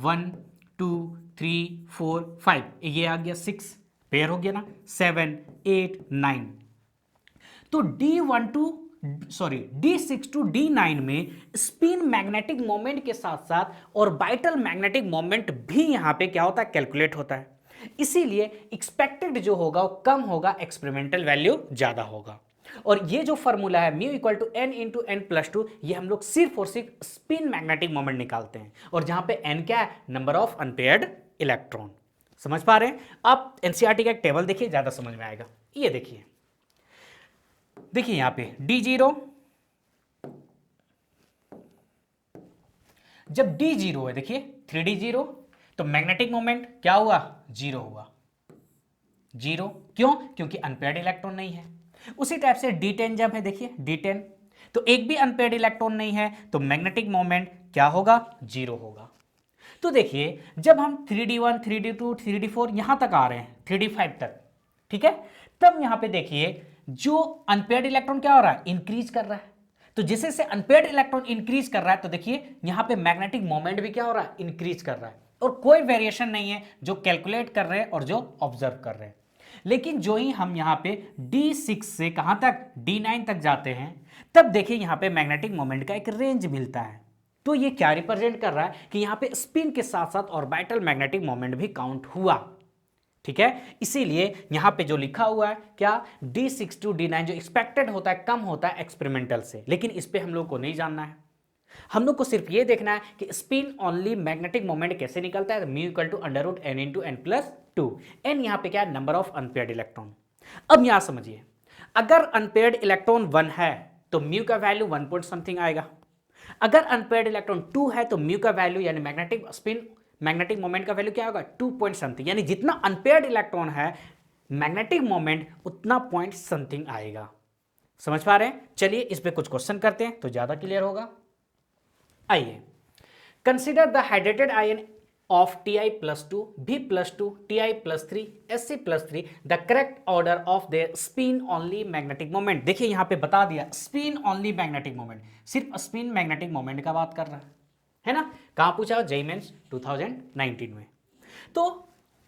1 2 3 4 5 ये आ गया 6 पेयर हो गया ना, 7 8 9। तो D6 to D9 में स्पिन मैग्नेटिक मोमेंट के साथ साथ ऑर्बिटल मैग्नेटिक मोमेंट भी यहां पे क्या होता है, कैलकुलेट होता है। इसीलिए एक्सपेक्टेड जो होगा वो कम होगा, एक्सपेरिमेंटल वैल्यू ज्यादा होगा। और ये जो फॉर्मूला है mu equal to n × n+2, ये हम लोग सिर्फ और सिर्फ स्पिन मैग्नेटिक मोमेंट निकालते हैं, और जहां पे n क्या है, नंबर ऑफ अनपेयर्ड इलेक्ट्रॉन। समझ पा रहे हैं आप, एनसीईआरटी का एक टेबल देखिए ज्यादा समझ में आएगा। ये देखिए यहां पे D0, जब D0 है देखिए 3D0 तो मैग्नेटिक मोमेंट क्या हुआ, 0 हुआ, 0 क्यों, क्योंकि अनपेयर्ड इलेक्ट्रॉन नहीं है। उसी टाइप से D10 जब है, देखिए D10 तो एक भी अनपेयर्ड इलेक्ट्रॉन नहीं है तो मैग्नेटिक मोमेंट क्या होगा, 0 होगा। तो देखिए जब हम 3D1 3D2 3D4 यहां तक आ रहे हैं, 3D5 तक, ठीक है, तब यहां पे देखिए जो अनपेयर्ड इलेक्ट्रॉन क्या हो रहा है, इंक्रीज कर रहा है। तो जैसे से अनपेयर्ड इलेक्ट्रॉन इंक्रीज कर रहा है तो देखिए यहां पे मैग्नेटिक मोमेंट भी क्या हो रहा है, इंक्रीज कर रहा है, और कोई वेरिएशन नहीं है जो कैलकुलेट कर रहे हैं और जो ऑब्जर्व कर रहे हैं। लेकिन जो ही हम यहां पे D6 से कहां तक, D9 तक जाते हैं, तब देखिए यहां पे मैग्नेटिक मोमेंट का एक रेंज मिलता है। तो ये क्या रिप्रेजेंट कर रहा है कि यहां पे स्पिन के साथ साथ ऑर्बिटल मैग्नेटिक मोमेंट भी काउंट हुआ, ठीक है, इसीलिए यहां पे जो लिखा हुआ है क्या, D6 to D9 जो एक्सपेक्टेड होता है कम होता है एक्सपेरिमेंटल से, लेकिन इस पे हम लोग को नहीं जानना है। हम लोग को सिर्फ ये देखना है कि स्पिन ओनली मैग्नेटिक मोमेंट कैसे निकलता है, mu equal to under root n into n plus 2। n यहां पे क्या है, नंबर ऑफ अनपेयर्ड इलेक्ट्रॉन। अब यहां समझिए, अगर अनपेयर्ड इलेक्ट्रॉन 1 है तो म्यू का वैल्यू 1 पॉइंट समथिंग आएगा। अगर अनपेयर्ड इलेक्ट्रॉन 2 है तो म्यू का वैल्यू यानी मैग्नेटिक मोमेंट का वैल्यू क्या होगा, 2 पॉइंट समथिंग, यानी जितना अनपेयर्ड इलेक्ट्रॉन है मैग्नेटिक मोमेंट उतना पॉइंट समथिंग आएगा। समझ पा रहे हैं? चलिए इस पे कुछ क्वेश्चन करते हैं तो ज्यादा क्लियर होगा। आइए, consider the hydrated ion of Ti+2, B+2, Ti+3, Sc+3 the correct order of their spin only magnetic moment। देखिए यहां पे बता दिया स्पिन ओनली मैग्नेटिक मोमेंट, सिर्फ स्पिन मैग्नेटिक मोमेंट का बात कर रहा है ना। कहां पूछा, जेईई मेंस 2019 में। तो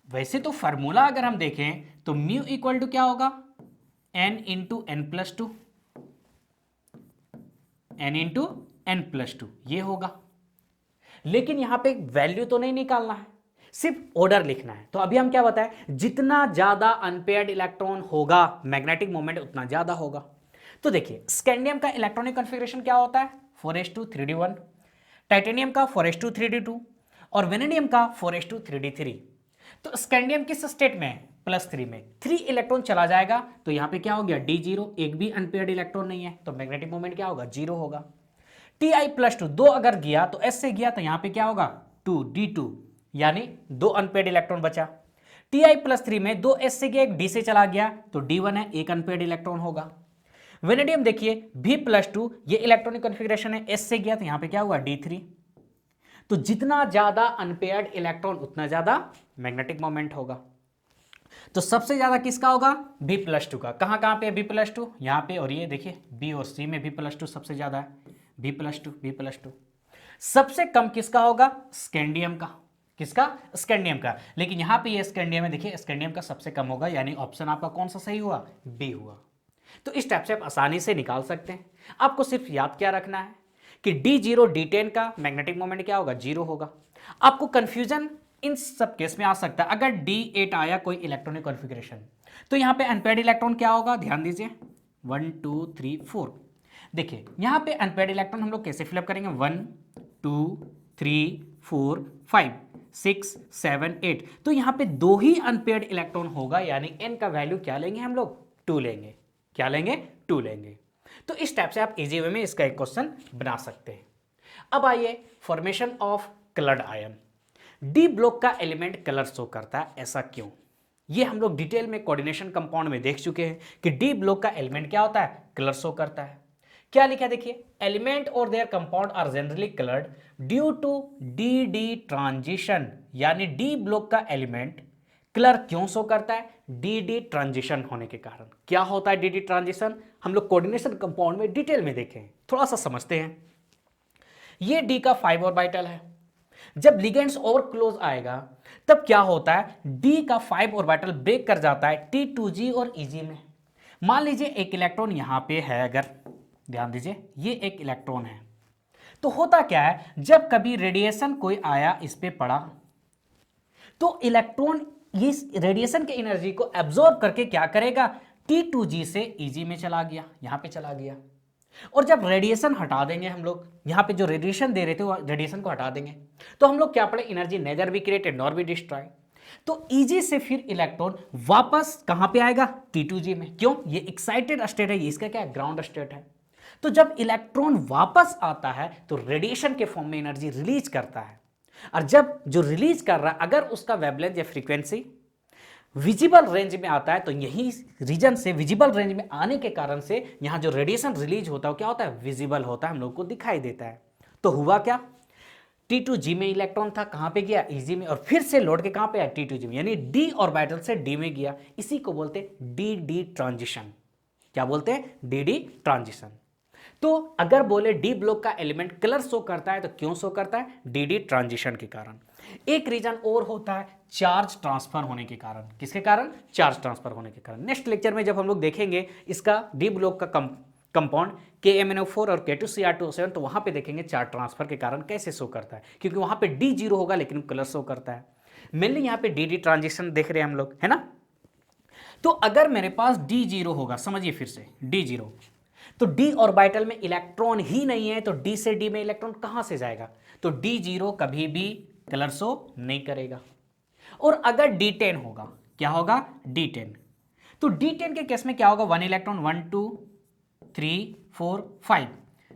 वैसे तो फार्मूला अगर हम देखें तो म्यू इक्वल टू क्या होगा, n into n+2, n into n+2 ये होगा। लेकिन यहां पे वैल्यू तो नहीं निकालना है, सिर्फ ऑर्डर लिखना है। तो अभी हम क्या बताएं, जितना ज्यादा अनपेयर्ड इलेक्ट्रॉन होगा मैग्नेटिक मोमेंट उतना ज्यादा होगा। तो देखिए स्कैंडियम का इलेक्ट्रॉनिक कॉन्फ़िगरेशन क्या होता है, 4s2 3d1, टाइटेनियम का 4s2 3d2 और वेनेडियम का 4s2 3d3। तो स्कैंडियम किस स्टेट में है, +3 में, 3 इलेक्ट्रॉन चला जाएगा तो यहां पे क्या हो गया, d0, एक भी अनपेयर्ड इलेक्ट्रॉन नहीं है तो मैग्नेटिक मोमेंट क्या होगा, 0 होगा। Ti+2 2 अगर गया तो S से गया तो यहां पे क्या होगा, 2 D2, यानी 2 अनपेयर्ड इलेक्ट्रॉन बचा। Ti+3 में 2 S से गया, एक D से चला गया तो D1 है, एक अनपेयर्ड इलेक्ट्रॉन होगा। वेनेडियम देखिए B+2 ये इलेक्ट्रॉनिक कॉन्फ़िगरेशन है, S से गया तो यहां पे क्या हुआ, D3। तो जितना ज्यादा अनपेयर्ड इलेक्ट्रॉन उतना ज्यादा मैग्नेटिक मोमेंट होगा। तो सबसे ज्यादा किसका होगा, B+2 का। कहां कहां पे B+2, यहां पे, और ये देखिए B और C में B+2 सबसे ज्यादा है, B+2। सबसे कम किसका होगा, स्कैंडियम का। किसका, स्कैंडियम का। लेकिन यहां पे ये स्कैंडियम है, देखिए स्कैंडियम का सबसे कम होगा, यानी ऑप्शन आपका कौन सा सही हुआ, बी हुआ। तो इस टाइप से आप आसानी से निकाल सकते हैं। आपको सिर्फ याद क्या रखना है कि D0 D10 का मैग्नेटिक मोमेंट क्या होगा, 0 होगा। आपको कंफ्यूजन इन सब केस में आ सकता है। अगर D8 आया कोई इलेक्ट्रॉनिक कॉन्फ़िगरेशन तो यहां पे अनपेयर्ड इलेक्ट्रॉन क्या होगा, ध्यान दीजिए, 1 2 3 4। देखिए यहां पे अनपेयर्ड इलेक्ट्रॉन हम लोग कैसे फिलअप करेंगे, 1 2 3 4 5 6 7 8। तो यहां पे 2 ही अनपेयर्ड इलेक्ट्रॉन होगा, यानी n का वैल्यू क्या लेंगे हम लोग, 2 लेंगे। क्या लेंगे, 2 लेंगे। तो इस टाइप से आप इजी वे में इसका एक क्वेश्चन बना सकते हैं। अब आइए, formation of coloured ion. D block का एलिमेंट कलर शो करता है, ऐसा क्यों? ये हम लोग डिटेल में कोऑर्डिनेशन कंपाउंड में देख चुके हैं कि डी ब्लॉक का एलिमेंट क्या होता है, कलर शो करता है। क्या लिखा है देखिए, एलिमेंट और their compound are generally coloured due to D D transition. यानी डी ब्लॉक का एलिमेंट कलर क्यों शो करता है, डी डी ट्रांजिशन होने के कारण। क्या होता है डी डी ट्रांजिशन, हम लोग कोऑर्डिनेशन कंपाउंड में डिटेल में देखें, थोड़ा सा समझते हैं। ये डी का 5 ऑर्बिटल है, जब लिगेंड्स और क्लोज आएगा तब क्या होता है, डी का 5 ऑर्बिटल ब्रेक कर जाता है T2G और EG में। मान लीजिए एक इलेक्ट्रॉन यहां पे है, अगर ध्यान दीजिए ये एक इलेक्ट्रॉन है, तो होता क्या है, जब कभी रेडिएशन कोई आया इस पे पड़ा तो इलेक्ट्रॉन इस रेडिएशन के एनर्जी को एब्जॉर्ब करके क्या करेगा, T2G से EG में चला गया, यहां पे चला गया। और जब रेडिएशन हटा देंगे हम लोग, यहां पे जो रेडिएशन दे रहे थे वो रेडिएशन को हटा देंगे, तो हम लोग क्या पढ़े, energy nether be created nor be destroy. तो EG से फिर इलेक्ट्रॉन वापस कहां पे आएगा, T2G में। क्यों, ये एक्साइटेड स्टेट है, ये इसका क्या है, ग्राउंड स्टेट है। तो जब इलेक्ट्रॉन वापस आता है तो रेडिएशन के फॉर्म में एनर्जी रिलीज करता है, और जब जो रिलीज कर रहा है अगर उसका वेवलेंथ या फ्रीक्वेंसी विजिबल रेंज में आता है, तो यही रीजन से विजिबल रेंज में आने के कारण से यहां जो रेडिएशन रिलीज होता है क्या होता है, विजिबल होता है, हम लोग को दिखाई देता है। तो हुआ क्या, T2G में इलेक्ट्रॉन था, कहां पे गया, EG में, और फिर से लौट के कहां पे आया, T2G में, यानी डी ऑर्बिटल से डी में गया। इसी को बोलते हैं डी डी ट्रांजिशन। क्या बोलते हैं, डी डी ट्रांजिशन। तो अगर बोले डी ब्लॉक का एलिमेंट कलर शो करता है तो क्यों शो करता है, डी डी ट्रांजिशन के कारण। एक रीजन और होता है चार्ज ट्रांसफर होने के कारण। किसके कारण, चार्ज ट्रांसफर होने के कारण। नेक्स्ट लेक्चर में जब हम लोग देखेंगे इसका डी ब्लॉक का कंपाउंड KMnO4 और K2Cr2O7, तो वहां पे देखेंगे चार्ज ट्रांसफर के कारण कैसे शो करता है, क्योंकि वहां पे D0 होगा लेकिन कलर शो करता है। मेनली यहाँ पे डी डी ट्रांजिशन देख रहे हैं हम लोग, है ना। तो अगर मेरे पास डी जीरो होगा, समझिए फिर से डी जीरो, तो डी ऑर्बिटल में इलेक्ट्रॉन ही नहीं है, तो डी से डी में इलेक्ट्रॉन कहां से जाएगा, तो डी जीरो कभी भी कलर शो नहीं करेगा। और अगर डी टेन होगा, क्या होगा, डी टेन, तो डी टेन के केस में क्या होगा, वन इलेक्ट्रॉन, 1 2 3 4 5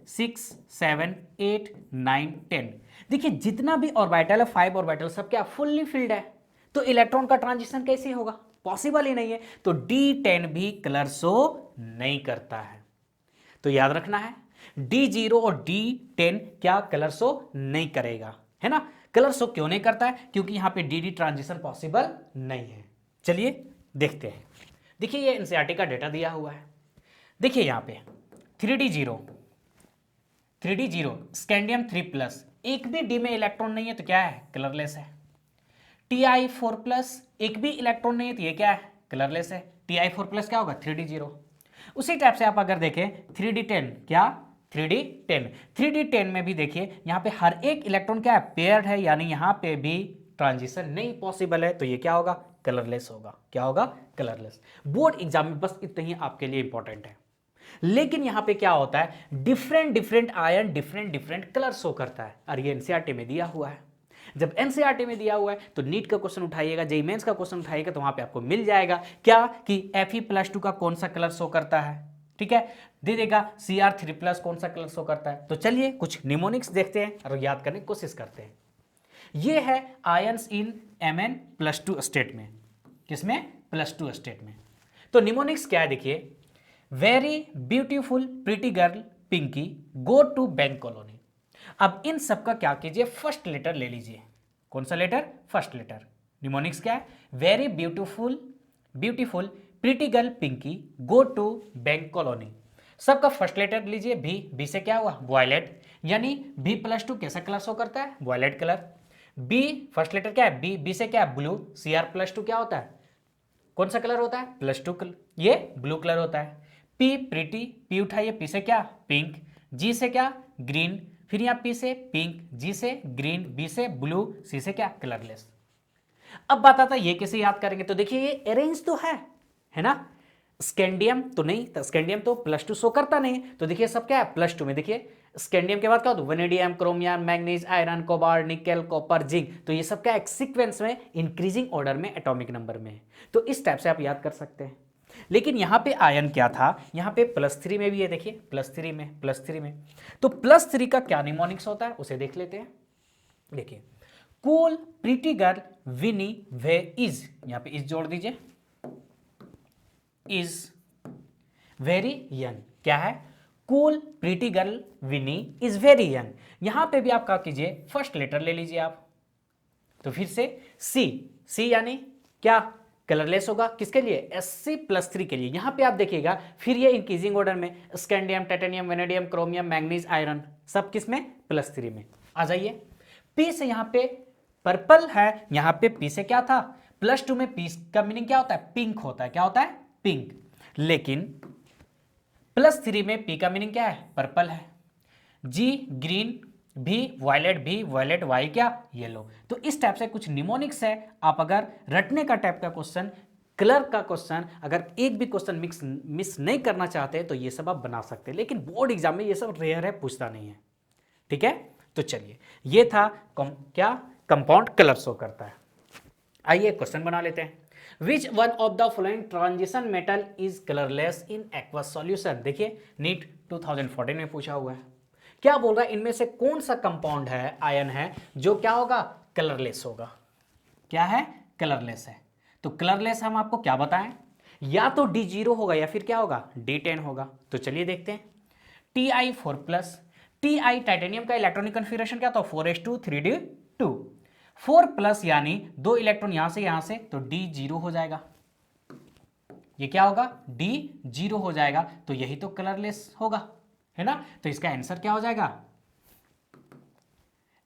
6 7 8 9 10। देखिए जितना भी ऑर्बिटल है, 5 ऑर्बिटल सब क्या फुल्ली फिल्ड है, तो इलेक्ट्रॉन का ट्रांजिशन कैसे होगा, पॉसिबल ही नहीं है। तो D10 भी कलर शो नहीं करता है। तो याद रखना है D0 और D10 क्या कलर शो नहीं करेगा, है ना। कलर शो क्यों नहीं करता है, क्योंकि यहां पे डी ट्रांजिशन पॉसिबल नहीं है। चलिए देखते हैं। देखिए ये एनसीईआरटी का डेटा दिया हुआ है। देखिए यहां पे 3D0 स्कैंडियम 3+, एक भी डी में इलेक्ट्रॉन नहीं है तो क्या है, कलरलेस है। Ti4+, एक भी इलेक्ट्रॉन नहीं है तो ये क्या है, कलरलेस है। Ti4+ क्या होगा, 3D0। उसी टाइप से आप अगर देखें 3D10, क्या 3D10 में भी देखिए यहाँ पे हर एक इलेक्ट्रॉन क्या है, पेयर्ड है, यानी यहाँ पे भी ट्रांजिशन नहीं पॉसिबल है, तो ये क्या होगा, कलरलेस होगा। क्या होगा, कलरलेस। बोर्ड एग्जाम में बस इतना ही आपके लिए इंपॉर्टेंट है। लेकिन यहां पे क्या होता है, different ion different colour show करता है, और ये एनसीईआरटी में दिया हुआ है। जब एनसीईआरटी में दिया हुआ है तो नीट का क्वेश्चन उठाइएगा, जेईई मेंस का क्वेश्चन उठाइएगा, तो वहां पे आपको मिल जाएगा क्या कि Fe+2 का कौन सा कलर शो करता है, ठीक है, दे देगा। Cr3+ कौन सा कलर शो करता है। तो चलिए कुछ निमोनिक्स देखते हैं और याद करने की कोशिश करते हैं। ये है आयंस इन Mn+2 स्टेट में, किसमें, +2 स्टेट में। तो निमोनिक्स क्या है, देखिए, very beautiful pretty girl Pinky go to bank colony. अब इन सब का क्या कीजिए, फर्स्ट लेटर ले लीजिए। कौन सा लेटर, फर्स्ट लेटर। निमोनिक्स क्या है, very beautiful pretty girl Pinky go to bank colony. सबका फर्स्ट लेटर लीजिए, बी से क्या हुआ, वॉयलेट, यानी B+2 कैसा कलर शो करता है, violet colour. B first letter क्या है, बी से क्या है, ब्लू। Cr+2 क्या होता है, कौन सा कलर होता है, +2 कलर, ये ब्लू कलर होता है। पी प्रीटी, पी उठाइए, पी से क्या, पिंक। जी से क्या, ग्रीन, फिर यहाँ पी से पिंक, जी से ग्रीन, बी से ब्लू, सी से क्या, कलरलेस। अब बात आता है ये कैसे याद करेंगे, तो देखिए ये अरेंज तो है ना। स्कैंडियम तो नहीं, तो स्कैंडियम तो +2 शो करता नहीं, तो देखिए सब क्या है, +2 में। देखिए स्कैंडियम के बाद क्या होता है, vanadium, chromium, manganese, iron, cobalt, nickel, copper, zinc, तो ये सब क्या एक सीक्वेंस में इंक्रीजिंग ऑर्डर में एटॉमिक नंबर में। तो इस टाइप से आप याद कर सकते हैं। लेकिन यहां पे आयन क्या था, यहां पे +3 में भी है, देखिए +3 में। तो +3 का क्या निमोनिक्स होता है उसे देख लेते हैं। देखिए cool pretty girl Vinny way is, यहां पे इज जोड़ दीजिए, इज वेरी यंग। क्या है, cool pretty girl Vinny is very young. यहां पे भी आप क्या कीजिए, फर्स्ट लेटर ले लीजिए आप, तो फिर से सी यानी क्या, कलरलेस होगा। किसके लिए, Sc+3 के लिए। यहां पे आप देखिएगा फिर ये इंक्रीजिंग ऑर्डर में, scandium, titanium, vanadium, chromium, manganese, iron, सब किसमें, +3 में। आ जाइए पी से, यहां पे पर्पल है, यहां पे पी से क्या था, +2 में पी का मीनिंग क्या होता है, पिंक होता है। क्या होता है, पिंक। लेकिन +3 में पी का मीनिंग क्या है, पर्पल है। जी ग्रीन, भी वायलेट, वाई क्या, येलो। तो इस टाइप से कुछ निमोनिक्स है। आप अगर रटने का टाइप का क्वेश्चन, कलर का क्वेश्चन, अगर एक भी क्वेश्चन मिस नहीं करना चाहते तो ये सब आप बना सकते हैं, लेकिन बोर्ड एग्जाम में ये सब रेयर है, पूछता नहीं है, ठीक है। तो चलिए ये था क्या, कंपाउंड कलर शो करता है। आइए क्वेश्चन बना लेते हैं। Which one of the following transition metal is colourless in aqueous solution. देखिए नीट 2014 में पूछा हुआ है। क्या बोल रहा है, इनमें से कौन सा कंपाउंड है, आयन है, जो क्या होगा, कलरलेस होगा। क्या है, कलरलेस है। तो कलरलेस हम आपको क्या बताएं, या तो D0 होगा या फिर क्या होगा, D10 होगा। तो चलिए देखते हैं। Ti4+, Ti टाइटेनियम का इलेक्ट्रॉनिक कन्फिगरेशन क्या था, 4s2 3d2। 4+ यानी 2 इलेक्ट्रॉन यहां से, तो D0 हो जाएगा। ये क्या होगा, D0 हो जाएगा। तो यही तो कलरलेस होगा, है ना। तो इसका आंसर क्या हो जाएगा,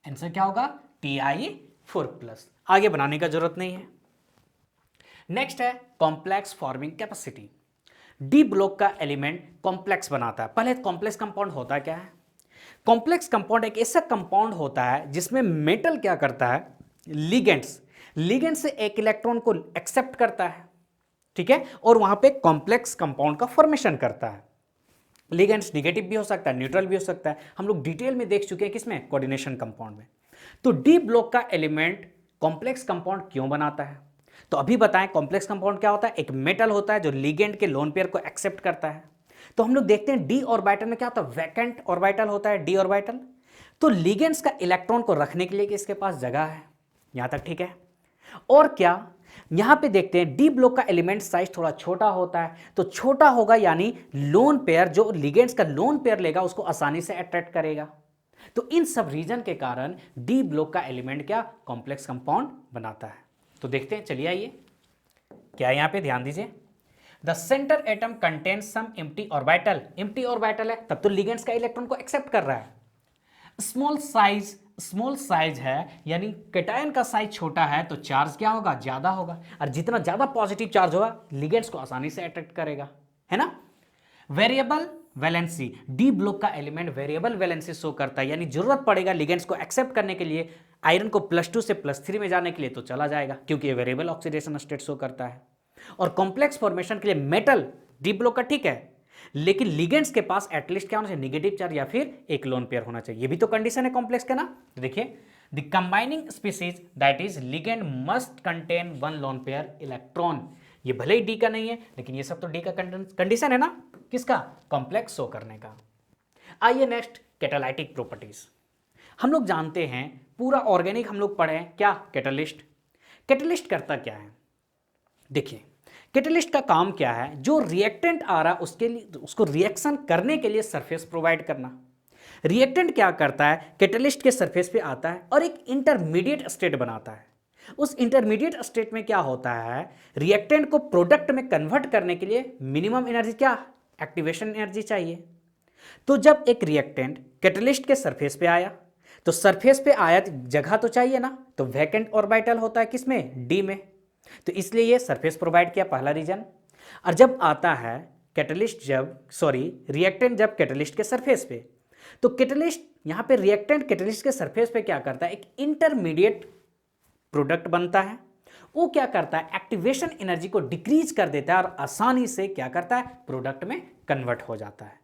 आंसर क्या होगा, Ti4+। आगे बनाने का जरूरत नहीं है। नेक्स्ट है complex forming capacity. D block का एलिमेंट कॉम्प्लेक्स बनाता है। पहले कॉम्प्लेक्स कंपाउंड होता क्या है, कॉम्प्लेक्स कंपाउंड एक ऐसा कंपाउंड होता है जिसमें मेटल क्या करता है, लिगेंड्स लिगेंड से एक इलेक्ट्रॉन को एक्सेप्ट करता है, ठीक है, और वहां पे कॉम्प्लेक्स कंपाउंड का फॉर्मेशन करता है। लिगेंड्स निगेटिव भी हो सकता है, न्यूट्रल भी हो सकता है, हम लोग डिटेल में देख चुके हैं किसमें, कोऑर्डिनेशन कंपाउंड में। तो डी ब्लॉक का एलिमेंट कॉम्प्लेक्स कंपाउंड क्यों बनाता है, तो अभी बताएं कॉम्प्लेक्स कंपाउंड क्या होता है, एक मेटल होता है जो लिगेंड के लोन पेयर को एक्सेप्ट करता है। तो हम लोग देखते हैं डी ऑर्बिटल में क्या होता है, वैकेंट ऑर्बिटल होता है डी ऑर्बिटल। तो लिगेंड्स का इलेक्ट्रॉन को रखने के लिए इसके पास जगह है, यहां तक ठीक है। और क्या, यहां पे देखते हैं डी ब्लॉक का एलिमेंट साइज थोड़ा छोटा होता है, तो छोटा होगा यानी लोन पेयर जो लिगेंड्स का लोन पेयर लेगा उसको आसानी से अट्रैक्ट करेगा। तो इन सब रीजन के कारण डी ब्लॉक का एलिमेंट क्या, कॉम्प्लेक्स कंपाउंड बनाता है। तो देखते हैं, चलिए आइए, क्या यहां पे ध्यान दीजिए, the centre atom contains some empty orbital, empty orbital है तब तो लिगेंड्स का इलेक्ट्रॉन को एक्सेप्ट कर रहा है। स्मॉल साइज है यानी कैटायन का साइज छोटा है तो चार्ज क्या होगा, ज्यादा होगा, और जितना ज्यादा पॉजिटिव चार्ज होगा लिगेंड्स को आसानी से अट्रैक्ट करेगा, है ना। वेरिएबल वैलेंसी, डी ब्लॉक का एलिमेंट वेरिएबल वैलेंसी शो करता है, यानी जरूरत पड़ेगा लिगेंड्स को एक्सेप्ट करने के लिए, आयरन को +2 से +3 में जाने के लिए तो चला जाएगा, क्योंकि ये वेरिएबल ऑक्सीडेशन स्टेट शो करता है। और कॉम्प्लेक्स फॉर्मेशन के लिए मेटल डी ब्लॉक का ठीक है, लेकिन लिगेंड्स के पास एटलीस्ट क्या होना चाहिए, नेगेटिव चार्ज या फिर एक लोन पेयर होना चाहिए, ये भी तो कंडीशन है कॉम्प्लेक्स का ना। तो देखिए, the combining species that is ligand must contain 1 lone pair electron, ये भले ही डी का नहीं है लेकिन ये सब तो डी का कंडीशन है ना, किसका, कॉम्प्लेक्स शो करने का। आइए नेक्स्ट, कैटालाइटिक प्रॉपर्टीज। हम लोग जानते हैं पूरा ऑर्गेनिक हम लोग पढ़े हैं, क्या, कैटलिस्ट। कैटलिस्ट करता क्या है, देखिए कैटलिस्ट का काम क्या है, जो रिएक्टेंट आ रहा उसके लिए उसको रिएक्शन करने के लिए सरफेस प्रोवाइड करना। रिएक्टेंट क्या करता है, कैटलिस्ट के सरफेस पे आता है और एक इंटरमीडिएट स्टेट बनाता है। उस इंटरमीडिएट स्टेट में क्या होता है, रिएक्टेंट को प्रोडक्ट में कन्वर्ट करने के लिए मिनिमम एनर्जी क्या, एक्टिवेशन एनर्जी चाहिए। तो जब एक रिएक्टेंट कैटलिस्ट के सरफेस पे आया, तो सरफेस पे आया तो जगह तो चाहिए ना, तो वैकेंट ऑर्बिटल होता है किसमें, डी में, तो इसलिए ये सरफेस प्रोवाइड किया, पहला रीजन। और जब आता है कैटलिस्ट रिएक्टेंट जब कैटलिस्ट के सरफेस पे, तो कैटलिस्ट यहां पे रिएक्टेंट कैटलिस्ट के सरफेस पे क्या करता है, एक इंटरमीडिएट प्रोडक्ट बनता है। वो क्या करता है, एक्टिवेशन एनर्जी को डिक्रीज कर देता है और आसानी से क्या करता है, प्रोडक्ट में कन्वर्ट हो जाता है।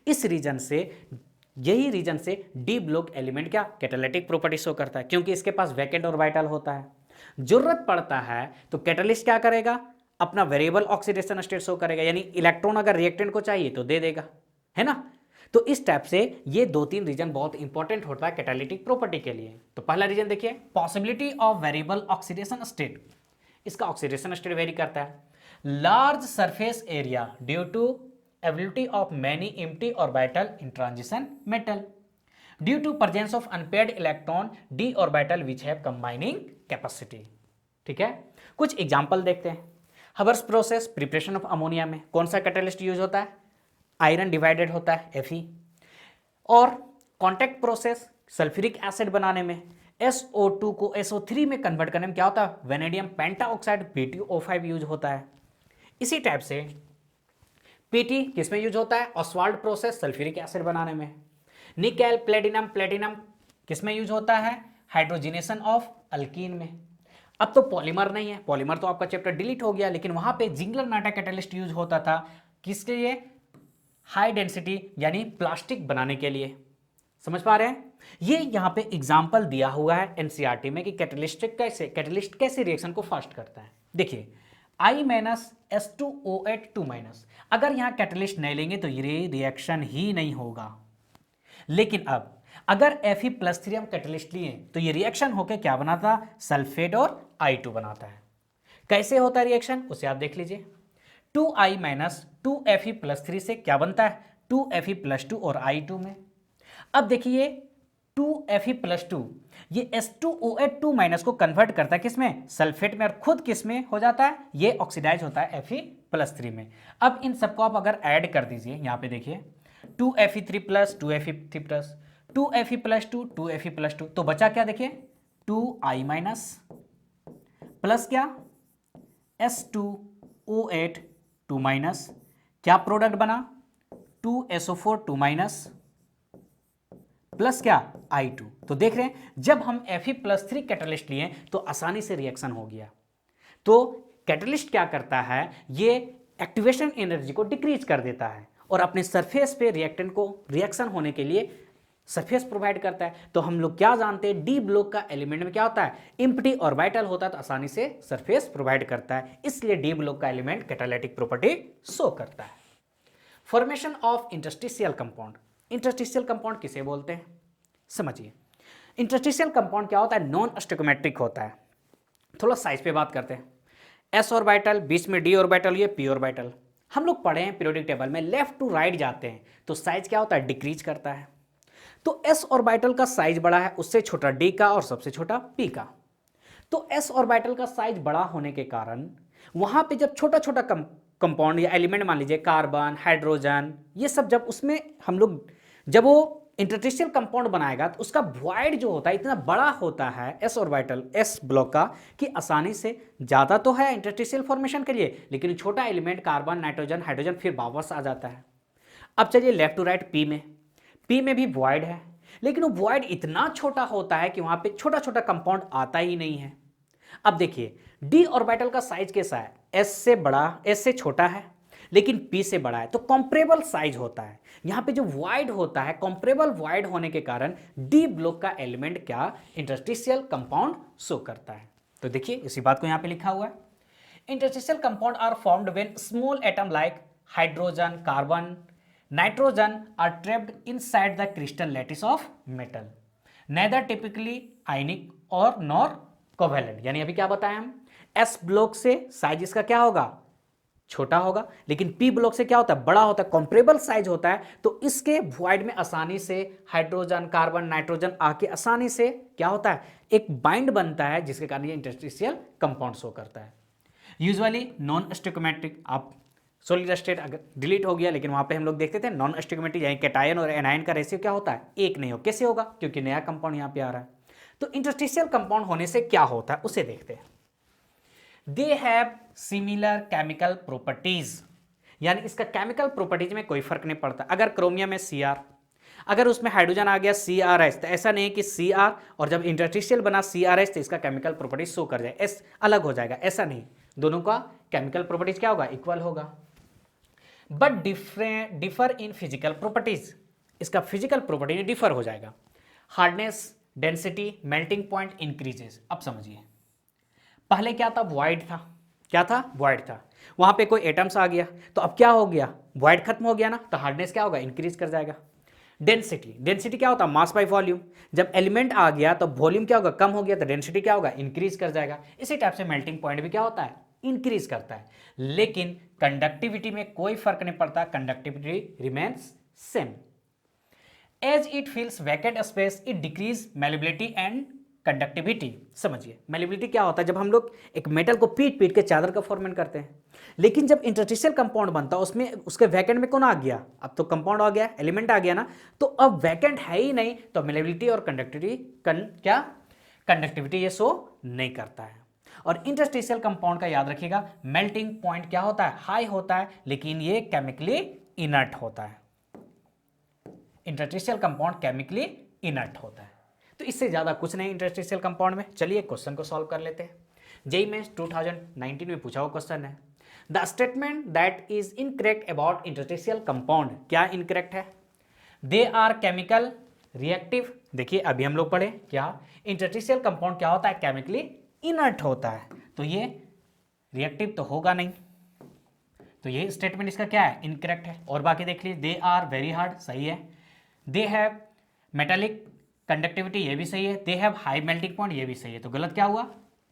इस रीजन से, यही रीजन से डी ब्लॉक एलिमेंट क्या, कैटालिटिक प्रॉपर्टी शो करता है, क्योंकि इसके पास वैकेंट ऑर्बिटल होता है। जरूरत पड़ता है तो कैटलिस्ट क्या करेगा, अपना वेरिएबल ऑक्सीडेशन स्टेट शो करेगा, यानी इलेक्ट्रॉन अगर रिएक्टेंट को चाहिए तो दे देगा, है ना। तो इस टाइप से ये 2-3 रीजन बहुत इंपॉर्टेंट होता है कैटालिटिक प्रॉपर्टी के लिए। तो पहला रीजन देखिए, possibility of variable oxidation state, इसका ऑक्सीडेशन स्टेट वेरी करता है। Large surface area due to ability of many empty orbital in transition metal due to presence of unpaired electron d orbital which have combining capacity। ठीक है, कुछ example देखते हैं। Hubbers process, preparation of ammonia में कौन सा catalyst use होता है, आयरन डिवाइडेड होता है Fe। और कॉन्टैक्ट प्रोसेस, सल्फ्यूरिक एसिड बनाने में SO2 को SO3 में कन्वर्ट करने में क्या होता है, वेनेडियम पेंटाऑक्साइड PtO5 यूज होता है। इसी टाइप से पीटी किसमें यूज होता है, ऑस्वाल्ड प्रोसेस, सल्फ्यूरिक एसिड बनाने में। निकेल, प्लेटिनम किसमें यूज होता है, हाइड्रोजिनेशन ऑफ अल्कीन में। अब तो पॉलीमर नहीं है, पॉलीमर तो आपका चैप्टर डिलीट हो गया, लेकिन वहां पे जिंगलर नाटा कैटलिस्ट यूज होता था, किसके लिए, हाई डेंसिटी यानी प्लास्टिक बनाने के लिए। समझ पा रहे हैं, ये यहां पे एग्जाम्पल दिया हुआ है एनसीईआरटी में कि कैटलिस्ट कैसे रिएक्शन को फास्ट करता है। देखिए I-S2O8 2-, अगर यहां कैटलिस्ट नहीं लेंगे तो ये रिएक्शन ही नहीं होगा। लेकिन अब अगर Fe+3 हम कैटलिस्ट लिए तो ये रिएक्शन होकर क्या बनाता, सल्फेट और I2 बनाता है। कैसे होता है रिएक्शन, उसे आप देख लीजिए। 2I- 2Fe+3 से क्या बनता है, 2Fe+2 और I2 में। अब देखिए 2Fe+2 ये S2O8 2- को कन्वर्ट करता है किसमें, सल्फेट में, और खुद किसमें हो जाता है, ये ऑक्सीडाइज होता है Fe+3 में। अब इन सबको आप अगर ऐड कर दीजिए, यहां पे देखिए 2Fe3+, 2Fe3+, 2Fe+2, 2Fe+2, तो बचा क्या, देखिए 2I- प्लस क्या, S2O8 2-, क्या प्रोडक्ट बना, 2SO4 2-, प्लस क्या I2। तो देख रहे हैं जब हम Fe+3 कैटलिस्ट लिए तो आसानी से रिएक्शन हो गया। तो कैटलिस्ट क्या करता है, ये एक्टिवेशन एनर्जी को डिक्रीज कर देता है और अपने सरफेस पे रिएक्टेंट को रिएक्शन होने के लिए सरफेस प्रोवाइड करता है। तो हम लोग क्या जानते हैं, डी ब्लॉक का एलिमेंट में क्या होता है, एम्प्टी ऑर्बिटल होता है, तो आसानी से सरफेस प्रोवाइड करता है, इसलिए डी ब्लॉक का एलिमेंट कैटालिटिक प्रॉपर्टी शो करता है। Formation of interstitial compound. Interstitial compound किसे बोलते हैं, समझिए। इंटरस्टिशियल कंपाउंड क्या होता है, नॉन स्टोइकोमेट्रिक होता है। थोड़ा साइज पे बात करते हैं। एस ऑर्बिटल, बीच में डी ऑर्बिटल, ये पी ऑर्बिटल। हम लोग पढ़े हैं पीरियोडिक टेबल में, लेफ्ट टू राइट जाते हैं तो साइज क्या होता है, डिक्रीज करता है। तो एस ऑर्बिटल का साइज बड़ा है, उससे छोटा डी का और सबसे छोटा पी का। तो एस ऑर्बिटल का साइज बड़ा होने के कारण वहां पे जब छोटा छोटा कंपाउंड या एलिमेंट, मान लीजिए कार्बन, हाइड्रोजन, ये सब जब उसमें हम लोग जब वो इंटरस्टिशियल कंपाउंड बनाएगा तो उसका वॉइड जो होता है इतना बड़ा होता है एस ऑर्बिटल, एस ब्लॉक का, कि आसानी से ज़्यादा तो है इंटरस्टिशियल फॉर्मेशन के लिए, लेकिन छोटा एलिमेंट कार्बन, नाइट्रोजन, हाइड्रोजन फिर वापस आ जाता है। अब चलिए लेफ्ट टू राइट, पी में भी वॉइड है, लेकिन वो वॉइड इतना छोटा होता है कि वहां पे छोटा छोटा कंपाउंड आता ही नहीं है। अब देखिए डी ऑर्बिटल का साइज कैसा है, एस से बड़ा, एस से छोटा है, लेकिन पी से बड़ा है, तो कॉम्परेबल साइज होता है। यहां पे जो वॉइड होता है, कॉम्परेबल वॉइड होने के कारण डी ब्लॉक का एलिमेंट क्या, इंटरस्टिशियल कंपाउंड शो करता है। तो देखिए इसी बात को यहां पे लिखा हुआ है, interstitial compound are formed when small atom like hydrogen, carbon, nitrogen are trapped inside the crystal lattice of metal, neither typically ionic or nor covalent। यानी अभी क्या बताया हम, एस ब्लॉक से साइज इसका क्या होगा, छोटा होगा, लेकिन पी ब्लॉक से क्या होता है, बड़ा होता है, कंपरेबल साइज होता है। तो इसके वॉइड में आसानी से हाइड्रोजन, कार्बन, नाइट्रोजन आके आसानी से क्या होता है, एक बाइंड बनता है, जिसके कारण ये इंटरस्टिशियल कंपाउंड शो करता है। यूजुअली नॉन स्टोइकोमेट्रिक, आप सॉलिड स्टेट अगर डिलीट हो गया, लेकिन वहां पे हम लोग देखते थे नॉन स्टोइकोमेट्रिक, यानी कैटायन और एनायन का रेशियो क्या होता है, एक नहीं हो। कैसे होगा, क्योंकि नया कंपाउंड यहां पे आ रहा है। तो इंटरस्टिशियल कंपाउंड होने से क्या होता है उसे देखते हैं। They have similar chemical properties, यानी इसका केमिकल प्रॉपर्टीज में कोई फर्क नहीं पड़ता। अगर क्रोमियम में Cr, अगर उसमें हाइड्रोजन आ गया CrH, तो ऐसा नहीं है कि Cr और जब इंटरस्टिशियल बना CrH तो इसका केमिकल प्रॉपर्टीज शो कर जाए, एस अलग हो जाएगा, ऐसा नहीं, दोनों का केमिकल प्रॉपर्टीज क्या होगा, इक्वल होगा। But differ in physical properties, इसका फिजिकल प्रॉपर्टी डिफर हो जाएगा। Hardness, density, melting point increases. अब समझिए, पहले क्या था, वॉइड था, क्या था, वॉइड था, वहां पे कोई एटम्स आ गया तो अब क्या हो गया, वॉइड खत्म हो गया ना, तो हार्डनेस क्या होगा, इंक्रीज कर जाएगा। डेंसिटी, डेंसिटी क्या होता है, मास बाय वॉल्यूम, जब एलिमेंट आ गया तो वॉल्यूम क्या होगा, कम हो गया, तो डेंसिटी क्या होगा, इंक्रीज कर जाएगा। इसी टाइप से मेल्टिंग पॉइंट भी क्या होता है, इंक्रीज करता है। लेकिन कंडक्टिविटी में कोई फर्क नहीं पड़ता, conductivity remains same. As it fills vacant space it decreases malleability and conductivity. समझिए मैलिबिलिटी क्या होता है, जब हम लोग एक मेटल को पीट पीट के चादर का फॉर्मेट करते हैं, लेकिन जब इंटरस्टिशियल कंपाउंड बनता है उसमें उसके वैकेंट में कौन आ गया, अब तो कंपाउंड आ गया, एलिमेंट आ गया ना, तो अब वैकेंट है ही नहीं, तो मैलिबिलिटी और कंडक्टिविटी ये शो नहीं करता है। और इंटरस्टिशियल कंपाउंड का याद रखिएगा, मेल्टिंग पॉइंट क्या होता है, हाई होता है, लेकिन ये केमिकली इनर्ट होता है। इंटरस्टिशियल कंपाउंड केमिकली इनर्ट होता है। तो इससे ज्यादा कुछ नहीं इंटरस्टिशियल कंपाउंड में। चलिए क्वेश्चन को सॉल्व कर लेते हैं। जेईई मेंस 2019 में पूछा हुआ क्वेश्चन है, the statement that is incorrect about interstitial compound, क्या इनकरेक्ट है, दे आर केमिकल रिएक्टिव। देखिए अभी हम लोग पढ़े क्या, इंटरस्टिशियल कंपाउंड क्या होता है, केमिकली इनर्ट होता है, तो ये रिएक्टिव तो होगा नहीं, तो ये स्टेटमेंट इसका क्या है, इनकरेक्ट है। और बाकी देख लीजिए, दे आर वेरी हार्ड, सही है, दे हैव मेटालिक कंडक्टिविटी, ये भी सही है, they have high melting point, ये भी सही है, तो गलत क्या हुआ,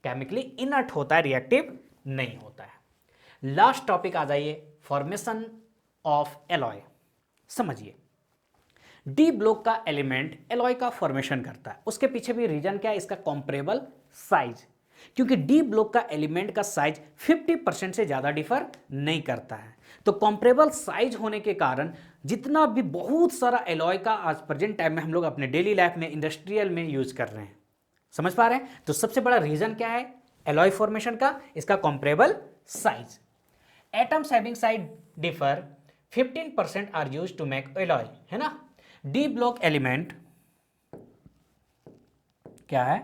केमिकली इनर्ट होता है, रिएक्टिव नहीं होता है। लास्ट टॉपिक आ जाइए, फॉर्मेशन ऑफ एलॉय। समझिए डी ब्लॉक का एलिमेंट एलॉय का फॉर्मेशन करता है, उसके पीछे भी रीजन क्या है, इसका कॉम्परेबल साइज, क्योंकि डी ब्लॉक का एलिमेंट का साइज 50% से ज्यादा डिफर नहीं करता है। तो कॉम्परेबल साइज होने के कारण जितना भी बहुत सारा एलॉय का आज प्रेजेंट टाइम में हम लोग अपने डेली लाइफ में, इंडस्ट्रियल में यूज कर रहे हैं, समझ पा रहे हैं। तो सबसे बड़ा रीजन क्या है एलॉय फॉर्मेशन का, इसका comparable size. Atoms having size differ 15% are used to make alloy, है ना। डी ब्लॉक एलिमेंट क्या है,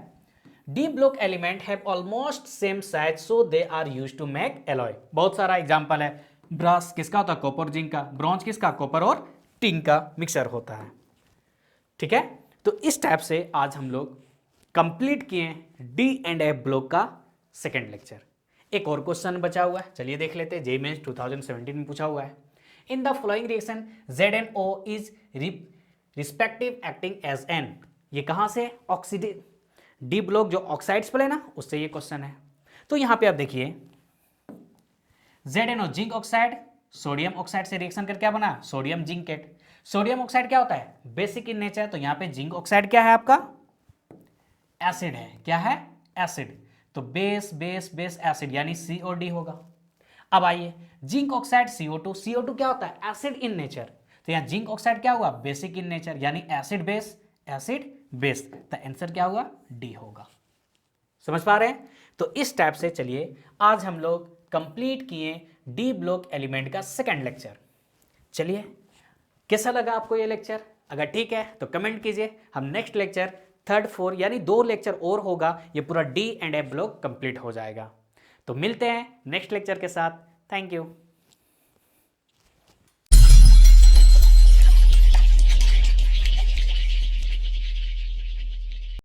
D block element have almost same size so they are used to make alloy. बहुत सारा एग्जांपल है, brass किसका होता है, कॉपर जिंक का, ब्रॉन्ज किसका, कॉपर और टिन का मिक्सर होता है। ठीक है, तो इस टाइप से आज हम लोग कंप्लीट किए डी एंड एफ ब्लॉक का सेकेंड लेक्चर। एक और क्वेश्चन बचा हुआ है, चलिए देख लेते हैं, जेईई मेंस 2017 में पूछा हुआ है। In the following reaction ZnO is respective acting as an, ये कहां से, ऑक्सीडेट डी ब्लॉक जो ऑक्साइड्स पर है ना, उससे ये क्वेश्चन है। तो यहां पे आप देखिए ZnO zinc oxide sodium oxide से रिएक्शन करके क्या बना, सोडियम जिंकेट। सोडियम ऑक्साइड क्या होता है, बेसिक इन नेचर, तो यहां पे जिंक ऑक्साइड क्या है आपका, एसिड है, क्या है, एसिड, तो बेस बेस बेस एसिड यानी COD होगा। अब आइए जिंक ऑक्साइड CO2, CO2 क्या होता है, एसिड इन नेचर, तो यहां जिंक ऑक्साइड क्या हुआ, बेसिक इन नेचर यानी एसिड बेस तो आंसर क्या हुआ, डी होगा। समझ पा रहे हैं? तो इस टाइप से चलिए आज हम लोग कंप्लीट किए डी ब्लॉक एलिमेंट का सेकंड लेक्चर। चलिए कैसा लगा आपको ये लेक्चर, अगर ठीक है तो कमेंट कीजिए। हम नेक्स्ट लेक्चर थर्ड फोर यानी 2 लेक्चर और होगा, ये पूरा D and F block complete हो जाएगा। तो मिलते हैं नेक्स्ट लेक्चर के साथ। Thank you.